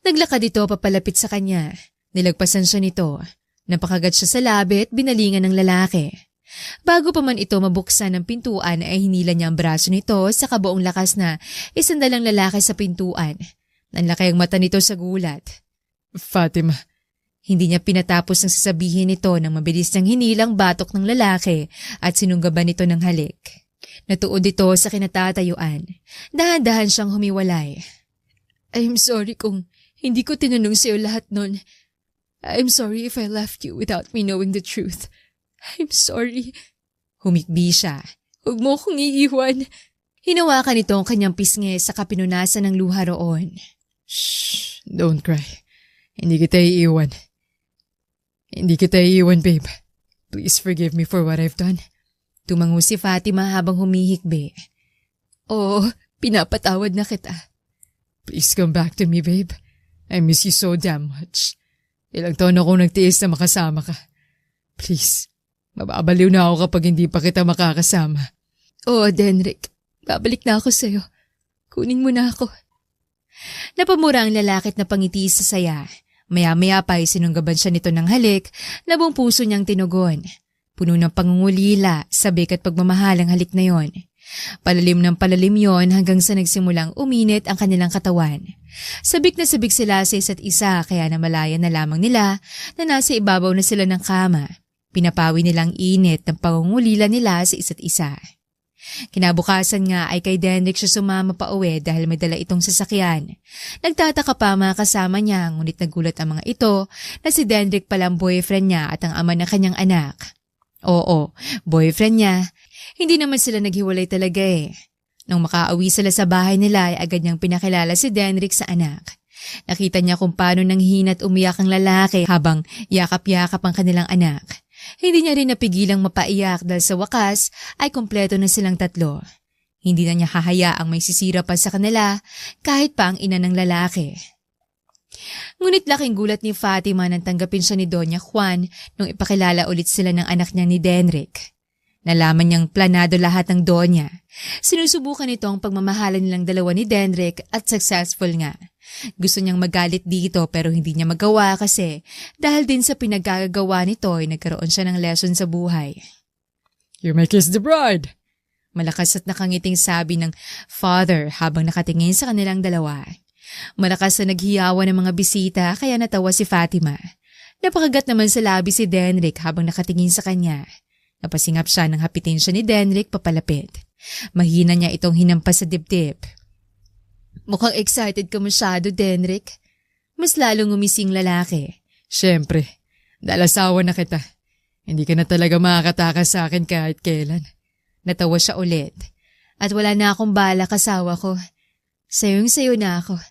Naglakad ito papalapit sa kanya. Nilagpasan siya nito. Napakagat siya sa labi at binalingan ng lalaki. Bago pa man ito mabuksan ng pintuan ay hinila niya ang braso nito sa kabuong lakas na isandalang lalaki sa pintuan. Nanlaki ang mata nito sa gulat. Fatima. Hindi niya pinatapos ng sasabihin nito nang mabilis niyang hinilang batok ng lalaki at sinunggaban nito ng halik. Natuod ito sa kinatatayuan. Dahan-dahan siyang humiwalay. I'm sorry kung hindi ko tinanong sa'yo lahat nun. I'm sorry if I left you without me knowing the truth. I'm sorry. Humikbi siya. Huwag mo akong iiwan. Hinawakan nito ang kanyang pisngi sa kapinunasan ng luha roon. Shh, don't cry. Hindi kita iiwan. Hindi kita iiwan, babe. Please forgive me for what I've done. Tumango si Fatima habang humihikbi. Oo, pinapatawad na kita. Please come back to me, babe. I miss you so damn much. Ilang taon akong nagtiis na makasama ka. Please, mababaliw na ako kapag hindi pa kita makakasama. Oo, Denrick. Babalik na ako sa'yo. Kunin mo na ako. Napamura ang lalaki at napangiti sa saya. Maya-maya pa ay sinunggaban siya nito ng halik na buong puso niyang tinugon. Puno ng pangungulila, sabik at pagmamahal ang halik na yon. Palalim ng palalim yon hanggang sa nagsimulang uminit ang kanilang katawan. Sabik na sabik sila sa isa't isa kaya namalayan na lamang nila na nasa ibabaw na sila ng kama. Pinapawi nilang init ng pangungulila nila sa isa't isa. Kinabukasan nga ay kay Denrick siya sumama pa uwi dahil may dala itong sasakyan. Nagtataka pa mga kasama niya ngunit nagulat ang mga ito na si Denrick pala ang boyfriend niya at ang ama ng kanyang anak. Oo, boyfriend niya. Hindi naman sila naghiwalay talaga eh. Nung makauwi sila sa bahay nila ay agad niyang pinakilala si Denrick sa anak. Nakita niya kung paano nanghina at umiyak ang lalaki habang yakap-yakap ang kanilang anak. Hindi niya rin napigilang mapaiyak dahil sa wakas ay kumpleto na silang tatlo. Hindi na niya hahayaang may sisira pa sa kanila kahit pa ang ina ng lalaki. Ngunit laking gulat ni Fatima nang tanggapin siya ni Doña Juan nung ipakilala ulit sila ng anak niya ni Denrick. Nalaman niyang planado lahat ng Doña. Sinusubukan nito ang pagmamahalan nilang dalawa ni Denrick at successful nga. Gusto niyang magalit dito pero hindi niya magawa kasi dahil din sa pinagkagagawa nito ay nagkaroon siya ng lesson sa buhay. You may kiss the bride. Malakas at nakangiting sabi ng father habang nakatingin sa kanilang dalawa. Malakas na naghiyawan ng mga bisita kaya natawa si Fatima. Napakagat naman sa labi si Denrick habang nakatingin sa kanya. Napasingap siya nang hapitin siya ni Denrick papalapit. Mahina niya itong hinampas sa dibdib. Mukhang excited ka masyado, Denrick. Mas lalong umising lalaki. Siyempre, dahil asawa na kita. Hindi ka na talaga makakatakas sa akin kahit kailan. Natawa siya ulit. At wala na akong balak asawa ko. Sayong-sayo na ako.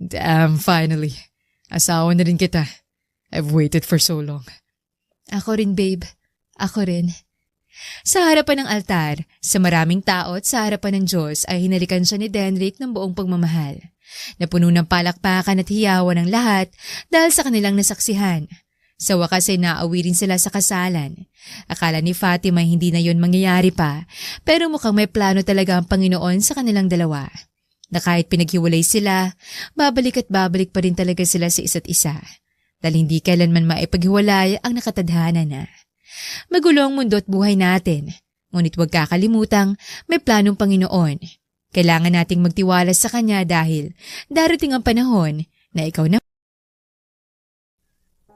Damn, finally. Asawa na rin kita. I've waited for so long. Ako rin, babe. Ako rin. Sa harapan ng altar, sa maraming tao at sa harapan ng Diyos ay hinalikan siya ni Denrick ng buong pagmamahal. Napuno ng palakpakan at hiyawan ng lahat dahil sa kanilang nasaksihan. Sa wakas ay naawi rin sila sa kasalan. Akala ni Fatima hindi na yon mangyayari pa, pero mukhang may plano talaga ang Panginoon sa kanilang dalawa. Na kahit pinaghiwalay sila, babalik at babalik pa rin talaga sila sa isa't isa. Dahil hindi kailanman maipaghiwalay ang nakatadhana na. Magulo ang mundo at buhay natin. Ngunit huwag kakalimutang may planong Panginoon. Kailangan nating magtiwala sa Kanya dahil darating ang panahon na ikaw na.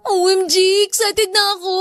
OMG! Excited na ako!